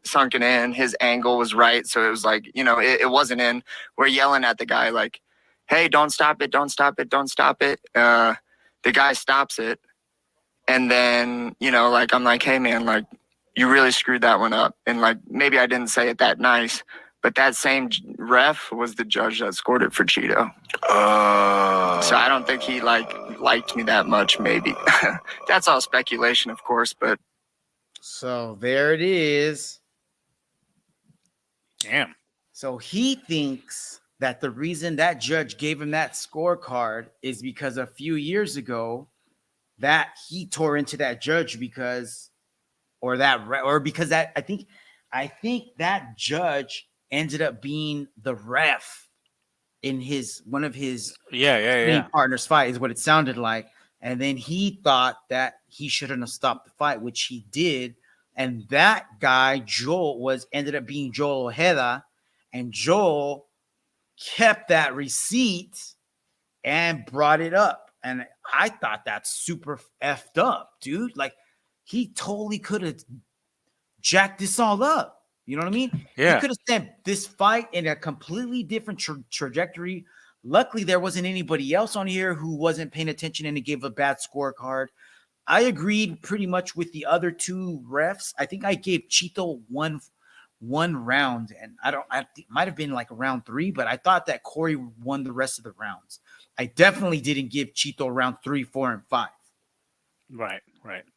sunken in. His angle was right, so it was like, you know, it wasn't in. We're yelling at the guy like, "Hey, don't stop it! Don't stop it! Don't stop it!" The guy stops it, and then, you know, like, I'm like, "Hey, man, like, you really screwed that one up." And like, maybe I didn't say it that nice, but that same ref was the judge that scored it for Cheeto. So I don't think he liked me that much. Maybe that's all speculation, of course. But So there it is. Damn. So he thinks that the reason that judge gave him that scorecard is because a few years ago that he tore into that judge because that I think that judge ended up being the ref in one of his partners' fight, is what it sounded like. And then he thought that he shouldn't have stopped the fight, which he did. And that guy, Joel, ended up being Joel Ojeda, and Joel kept that receipt and brought it up. And I thought that's super effed up, dude. Like, he totally could have jacked this all up. You know what I mean? Yeah. He could have sent this fight in a completely different trajectory. Luckily, there wasn't anybody else on here who wasn't paying attention and it gave a bad scorecard. I agreed pretty much with the other two refs. I think I gave Cheeto one round, and it might have been like round 3, but I thought that Corey won the rest of the rounds. I definitely didn't give Cheeto round 3, 4, and 5. Right.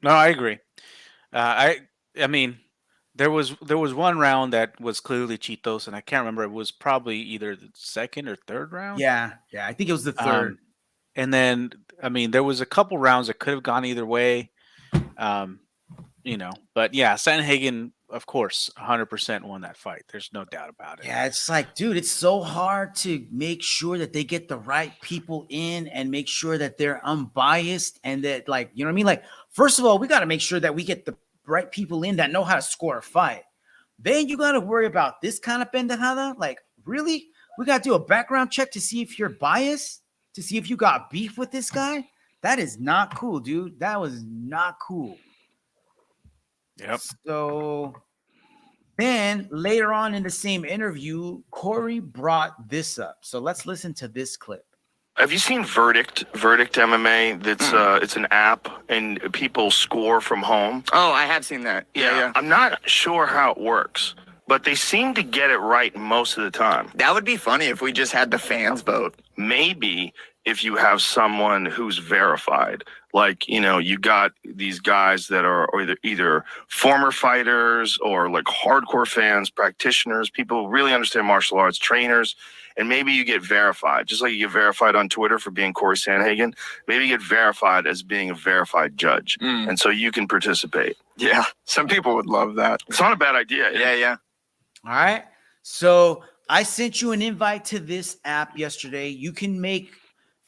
No, I agree. I mean, there was one round that was clearly Cheetos, and I can't remember. It was probably either the second or third round. Yeah, I think it was the third. And then, I mean, there was a couple rounds that could have gone either way. You know, but yeah, Sandhagen, of course, 100% won that fight. There's no doubt about it. Yeah, it's like, dude, it's so hard to make sure that they get the right people in and make sure that they're unbiased and that, like, you know what I mean? Like, first of all, we got to make sure that we get the right people in that know how to score a fight. Then you got to worry about this kind of pendejada. Like, really? We got to do a background check to see if you're biased, to see if you got beef with this guy? That is not cool, dude. That was not cool. Yep. So then later on in the same interview, Corey brought this up. So let's listen to this clip. Have you seen Verdict MMA? That's it's an app and people score from home. Oh, I have seen that. Yeah. I'm not sure how it works, but they seem to get it right most of the time. That would be funny if we just had the fans vote. Maybe if you have someone who's verified, like, you know, you got these guys that are either former fighters or like hardcore fans, practitioners, people who really understand martial arts, trainers, and maybe you get verified, just like you get verified on Twitter for being Corey Sandhagen. Maybe you get verified as being a verified judge, and so you can participate. Yeah, some people would love that. It's not a bad idea. Yeah. All right. So I sent you an invite to this app yesterday. You can make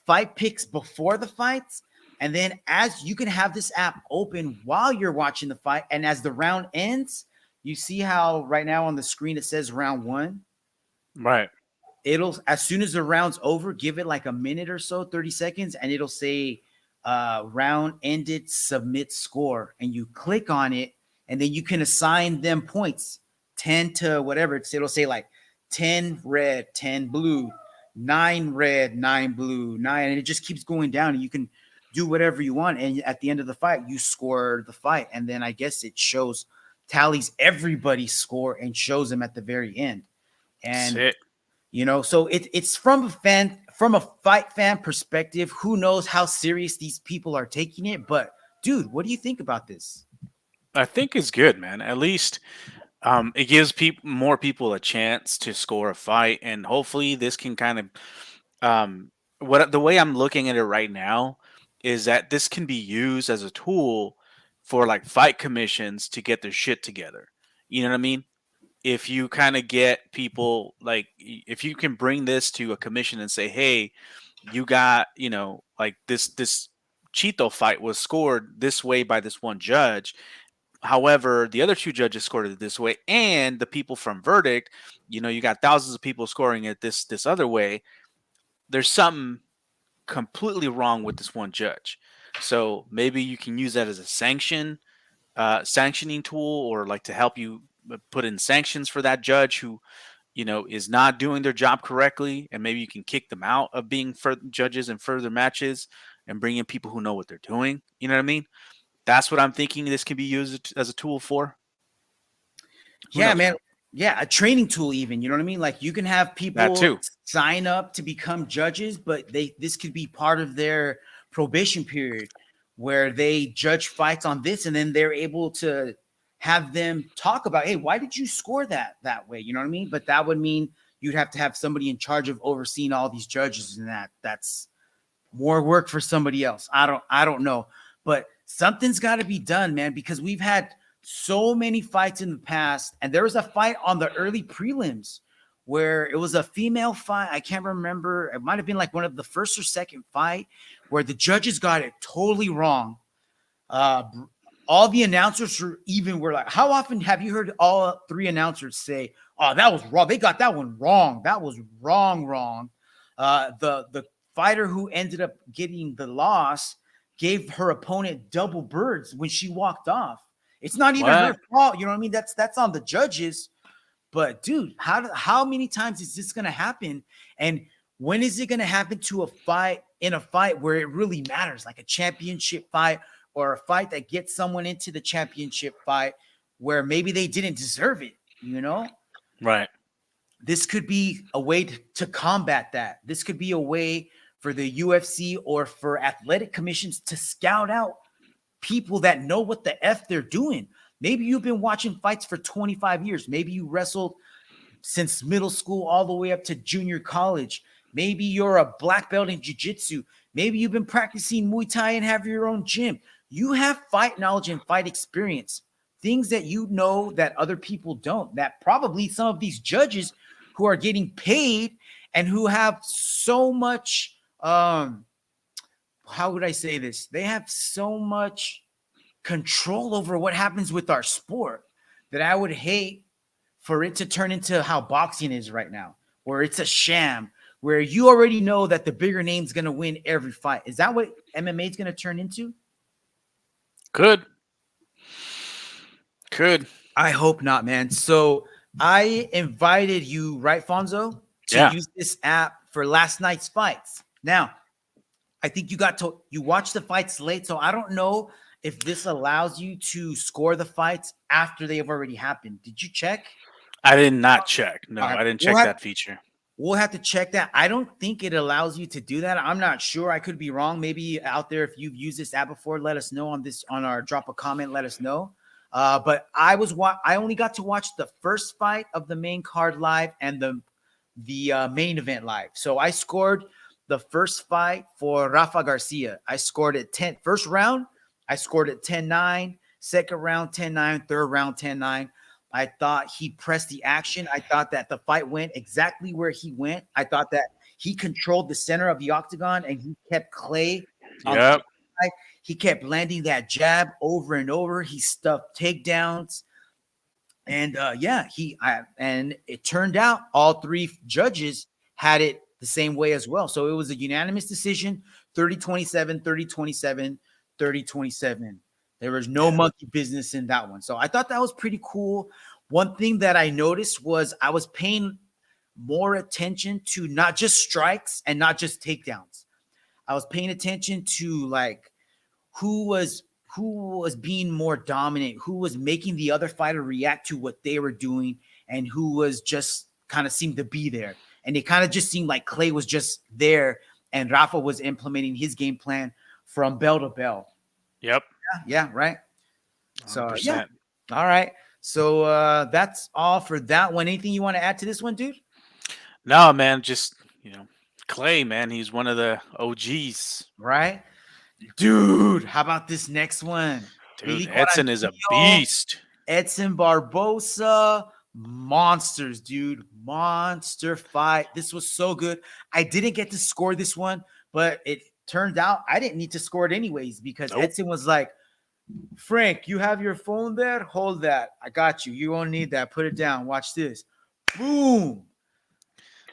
fight picks before the fights, and then as you can have this app open while you're watching the fight, and as the round ends, you see how right now on the screen it says round 1. Right. It'll, as soon as the round's over, give it like a minute or so, 30 seconds, and it'll say round ended, submit score, and you click on it, and then you can assign them points, 10 to whatever. It'll say like 10 red, 10 blue, 9 red, 9 blue, 9, and it just keeps going down, and you can do whatever you want, and at the end of the fight, you score the fight, and then I guess it tallies everybody's score and shows them at the very end. And Sick. you know, so it's from a fight fan perspective. Who knows how serious these people are taking it? But dude, what do you think about this? I think it's good, man. At least it gives more people a chance to score a fight, and hopefully this can kind of the way I'm looking at it right now is that this can be used as a tool for like fight commissions to get their shit together. You know what I mean? If you kind of get people like, if you can bring this to a commission and say, hey, you got, like this Cheeto fight was scored this way by this one judge. However, the other two judges scored it this way, and the people from verdict, you got thousands of people scoring it this other way. There's something completely wrong with this one judge. So maybe you can use that as a sanctioning tool, or like to help you put in sanctions for that judge who, is not doing their job correctly, and maybe you can kick them out of being judges in further matches and bring in people who know what they're doing. You know what I mean? That's what I'm thinking this can be used as a tool for. Yeah, man. Yeah, a training tool even. You know what I mean? Like you can have people sign up to become judges, but this could be part of their probation period where they judge fights on this, and then they're able to have them talk about, hey, why did you score that way? You know what I mean? But that would mean you'd have to have somebody in charge of overseeing all these judges, and that's more work for somebody else. I don't know, but something's got to be done, man, because we've had so many fights in the past, and there was a fight on the early prelims where it was a female fight. I can't remember. It might have been like one of the first or second fight where the judges got it totally wrong. All the announcers were like, how often have you heard all three announcers say, oh, that was wrong. They got that one wrong. That was wrong. The fighter who ended up getting the loss gave her opponent double birds when she walked off. It's not even her fault. You know what I mean? That's on the judges. But dude, how many times is this going to happen? And when is it going to happen to a fight where it really matters, like a championship fight or a fight that gets someone into the championship fight where maybe they didn't deserve it, Right. This could be a way to combat that. This could be a way for the UFC or for athletic commissions to scout out people that know what the F they're doing. Maybe you've been watching fights for 25 years. Maybe you wrestled since middle school all the way up to junior college. Maybe you're a black belt in jiu-jitsu. Maybe you've been practicing Muay Thai and have your own gym. You have fight knowledge and fight experience, things that you know that other people don't, that probably some of these judges who are getting paid and who have so much, how would I say this? They have so much control over what happens with our sport that I would hate for it to turn into how boxing is right now, where it's a sham, where you already know that the bigger name's going to win every fight. Is that what MMA is going to turn into? Could. I hope not, man. So I invited you, right, Fonzo, to use this app for last night's fights. Now, I think you watched the fights late, so I don't know if this allows you to score the fights after they have already happened. Did you check? I did not check. No, right. I didn't check that feature. We'll have to check that. I don't think it allows you to do that. I'm not sure. I could be wrong. Maybe out there, if you've used this app before, let us know on our drop a comment. Let us know. But I only got to watch the first fight of the main card live and the main event live. So I scored the first fight for Rafa Garcia. I scored it 10. First round, I scored it 10-9. Second round, 10-9. Third round, 10-9. I thought he pressed the action. I thought that the fight went exactly where he went. I thought that he controlled the center of the octagon and he kept Clay on the side. He kept landing that jab over and over. He stuffed takedowns. And and it turned out all three judges had it the same way as well. So it was a unanimous decision, 30-27, 30-27, 30-27. There was no monkey business in that one. So I thought that was pretty cool. One thing that I noticed was I was paying more attention to not just strikes and not just takedowns. I was paying attention to like who was being more dominant, who was making the other fighter react to what they were doing, and who was just kind of seemed to be there. And it kind of just seemed like Clay was just there and Rafa was implementing his game plan from bell to bell. Yep. Yeah, right. 100%. So yeah. All right. So that's all for that one. Anything you want to add to this one, dude? No, man. Just Clay, man. He's one of the OGs, right? Dude, how about this next one? Dude, Edson is a beast. Edson Barbosa, monsters, dude. Monster fight. This was so good. I didn't get to score this one, but it turned out I didn't need to score it anyways because Edson was like, Frank, you have your phone there? Hold that. I got you. You won't need that. Put it down. Watch this. Boom.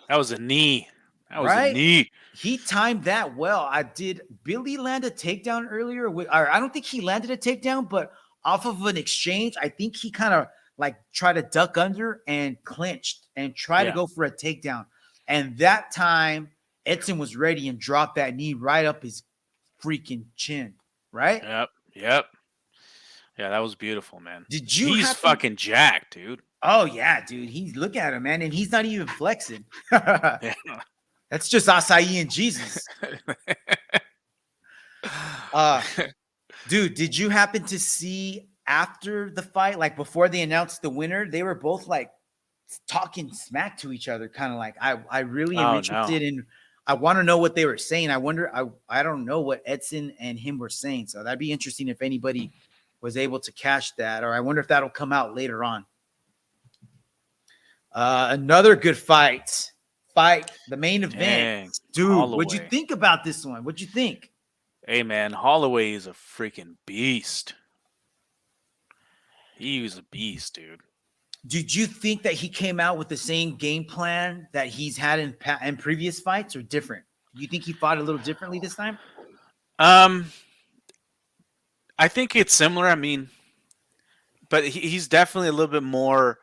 That was a knee. That was a knee. He timed that well. Did Billy land a takedown earlier? I don't think he landed a takedown, but off of an exchange, I think he kind of like tried to duck under and clinched and tried to go for a takedown. And that time, Edson was ready and dropped that knee right up his freaking chin. Right? Yep. Yeah, that was beautiful, man. He's fucking jacked, dude. Oh, yeah, dude. Look at him, man. And he's not even flexing. That's just acai and Jesus. Dude, did you happen to see after the fight, like before they announced the winner, they were both like talking smack to each other, kind of like, I really am interested in, I want to know what they were saying. I don't know what Edson and him were saying. So that'd be interesting if anybody was able to catch that, or I wonder if that'll come out later on. Another good fight, the main event. Dang, dude. Holloway. What'd you think about this one? What'd you think? Hey, man, Holloway is a freaking beast. He was a beast, dude. Did you think that he came out with the same game plan that he's had in previous fights, or different? Do you think he fought a little differently this time? I think it's similar. I mean, but he's definitely a little bit more.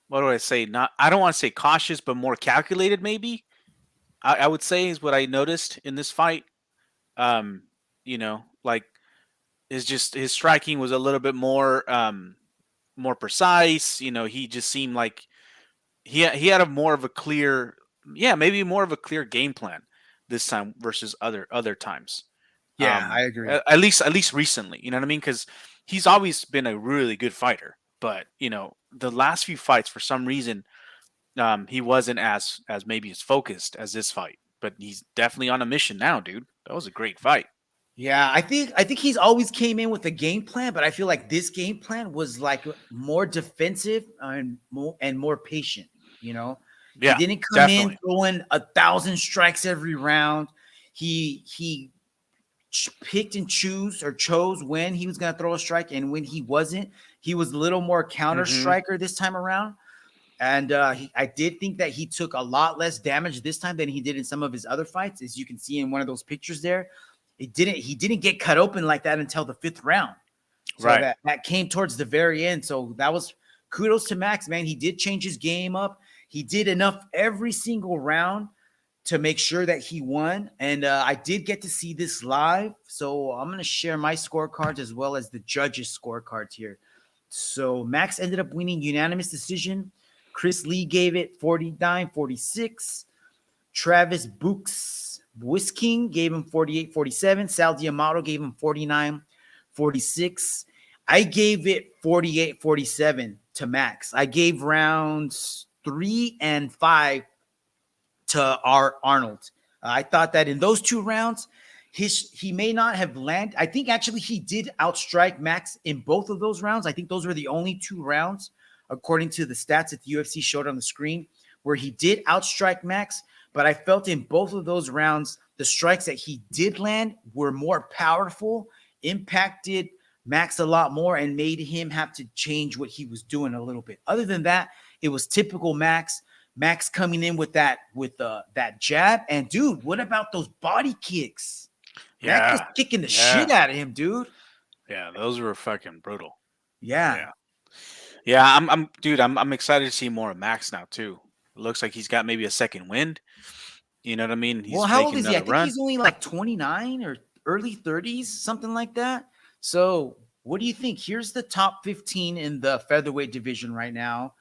What do I say? I don't want to say cautious, but more calculated. Maybe I would say is what I noticed in this fight. Like his striking was a little bit more precise. He just seemed like he had more of a clear game plan this time versus other times. Yeah, I agree. At least recently, you know what I mean? Because he's always been a really good fighter, but the last few fights, for some reason, he wasn't as maybe as focused as this fight. But he's definitely on a mission now, dude. That was a great fight. Yeah, I think he's always came in with a game plan, but I feel like this game plan was like more defensive and more patient. Yeah, he didn't come in throwing 1,000 strikes every round. He picked and chose when he was going to throw a strike, and when he wasn't, he was a little more counter striker this time around. And I did think that he took a lot less damage this time than he did in some of his other fights, as you can see in one of those pictures there. He didn't get cut open like that until the 5th round. So right. That came towards the very end. So that was kudos to Max, man. He did change his game up. He did enough every single round to make sure that he won. And I did get to see this live. So I'm going to share my scorecards as well as the judges' scorecards here. So Max ended up winning unanimous decision. Chris Lee gave it 49-46. Travis Bwisking gave him 48-47. Sal Diamato gave him 49-46. I gave it 48-47 to Max. I gave rounds 3 and 5 to Arnold. I thought that in those 2 rounds, he may not have landed. I think actually he did outstrike Max in both of those rounds. I think those were the only 2 rounds, according to the stats that the UFC showed on the screen, where he did outstrike Max. But I felt in both of those rounds, the strikes that he did land were more powerful, impacted Max a lot more, and made him have to change what he was doing a little bit. Other than that, it was typical Max. Max coming in with that jab. And dude, what about those body kicks? Yeah, Max was kicking the shit out of him, dude. Yeah, those were fucking brutal. Yeah. I'm excited to see more of Max now too. It looks like he's got maybe a second wind. You know what I mean? He's how old is he? I think run. he's only like 29 or early 30s, something like that. So what do you think? Here's the top 15 in the featherweight division right now.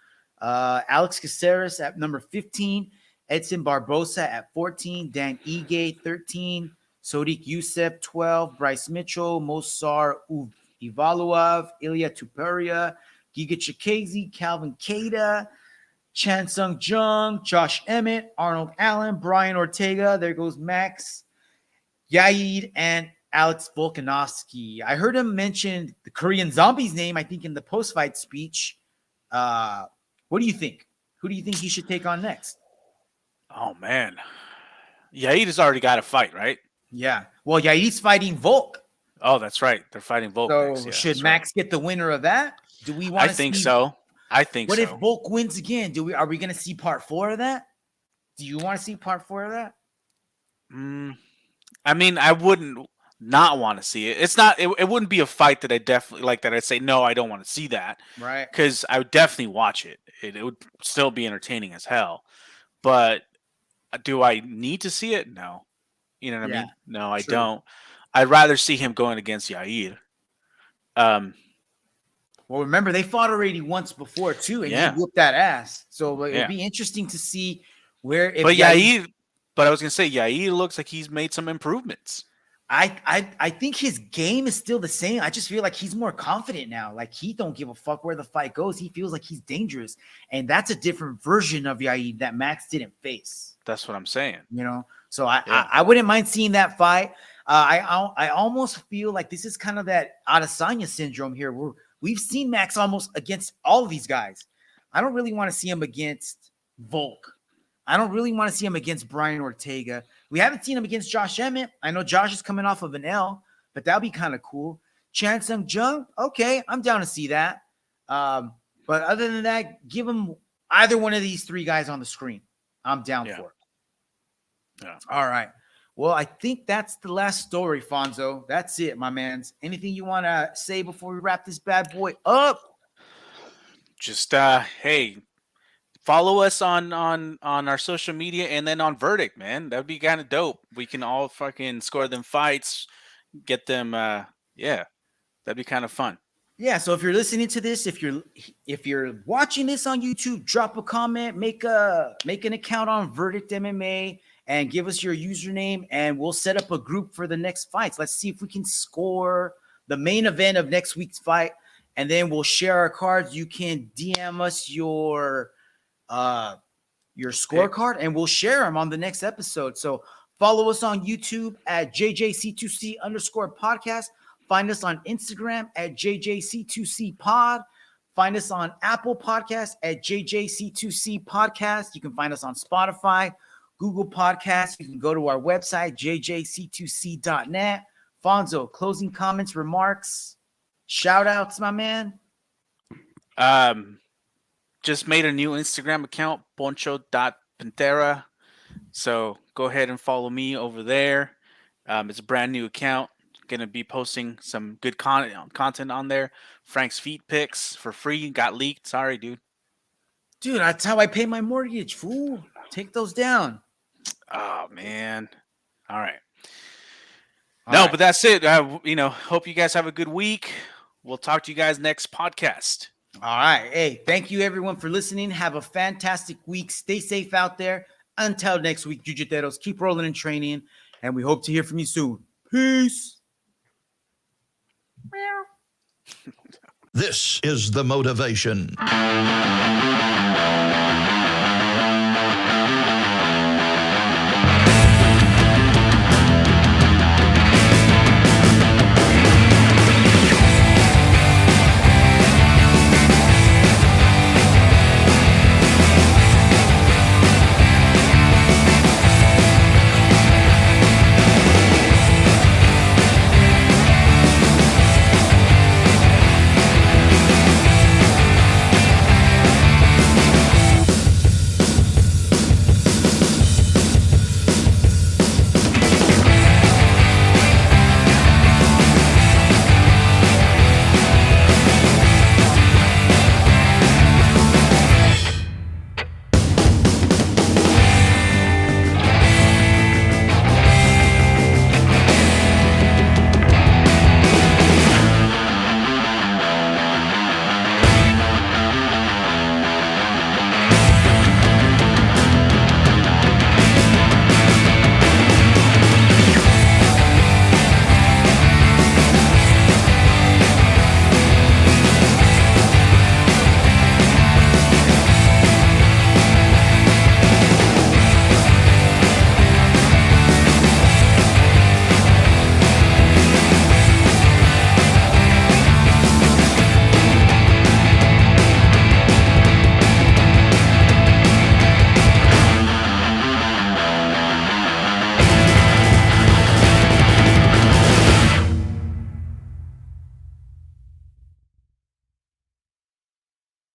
Alex Caceres at number 15, Edson Barbosa at 14, Dan Ige 13, Sodiq Youssef 12, Bryce Mitchell, Mosar Ivaluov, Ilya Tuperia, Giga Chikadze, Calvin Keita, Chan Sung Jung, Josh Emmett, Arnold Allen, Brian Ortega. There goes Max, Yair, and Alex Volkanovski. I heard him mention the Korean Zombie's name, I think, in the post-fight speech. What do you think? Who do you think he should take on next? Oh, man. Yair has already got a fight, right? Yeah. Well, Yair's fighting Volk. Oh, that's right. They're fighting Volk So next. Yeah, should Max get the winner of that? Do we want I to think see, so. I think what so. if Volk wins again? Are we going to see part 4 of that? Do you want to see part 4 of that? I mean, I wouldn't not want to see it. It's not. It wouldn't be a fight that I definitely like. That I'd say no, I don't want to see that. Right. Because I would definitely watch it. It would still be entertaining as hell. But do I need to see it? No. You know what I mean? No, I don't. I'd rather see him going against Yair. Well, remember they fought already once before too, and he whooped that ass. So it'd be interesting to see where. If but Yair, but I was gonna say Yair looks like he's made some improvements. I think his game is still the same. I just feel like he's more confident now. Like he don't give a fuck where the fight goes. He feels like he's dangerous, and that's a different version of Yair that Max didn't face. That's what I'm saying. You know, so I wouldn't mind seeing that fight. I almost feel like this is kind of that Adesanya syndrome here, where we've seen Max almost against all of these guys. I don't really want to see him against Volk. I don't really want to see him against Brian Ortega. We haven't seen him against Josh Emmett. I know Josh is coming off of an L, but that'll be kind of cool. Chan Sung Jung, okay, I'm down to see that. But other than that, give him either one of these 3 guys on the screen. I'm down for it. Yeah. All right. Well, I think that's the last story, Fonzo. That's it, my mans. Anything you want to say before we wrap this bad boy up? Just hey, follow us on our social media and then on Verdict, man. That'd be kind of dope. We can all fucking score them fights, get them. Yeah, that'd be kind of fun. Yeah. So if you're listening to this, if you're watching this on YouTube, drop a comment, make an account on Verdict MMA. And give us your username, and we'll set up a group for the next fights. Let's see if we can score the main event of next week's fight, and then we'll share our cards. You can DM us your scorecard, and we'll share them on the next episode. So follow us on YouTube at JJC2C_podcast. Find us on Instagram at JJC2CPod. Find us on Apple Podcasts at JJC2C Podcast. You can find us on Spotify, Google Podcasts. You can go to our website, jjc2c.net. Fonzo, closing comments, remarks, shout outs, my man. Just made a new Instagram account, poncho.pantera. So go ahead and follow me over there. It's a brand new account. Going to be posting some good content on there. Frank's feet pics for free. Got leaked. Sorry, dude. Dude, that's how I pay my mortgage, fool. Take those down. Oh, man. All right. But that's it. Hope you guys have a good week. We'll talk to you guys next podcast. All right. Hey, thank you, everyone, for listening. Have a fantastic week. Stay safe out there. Until next week, Jiu-Jiteros, keep rolling and training, and we hope to hear from you soon. Peace. This is the motivation.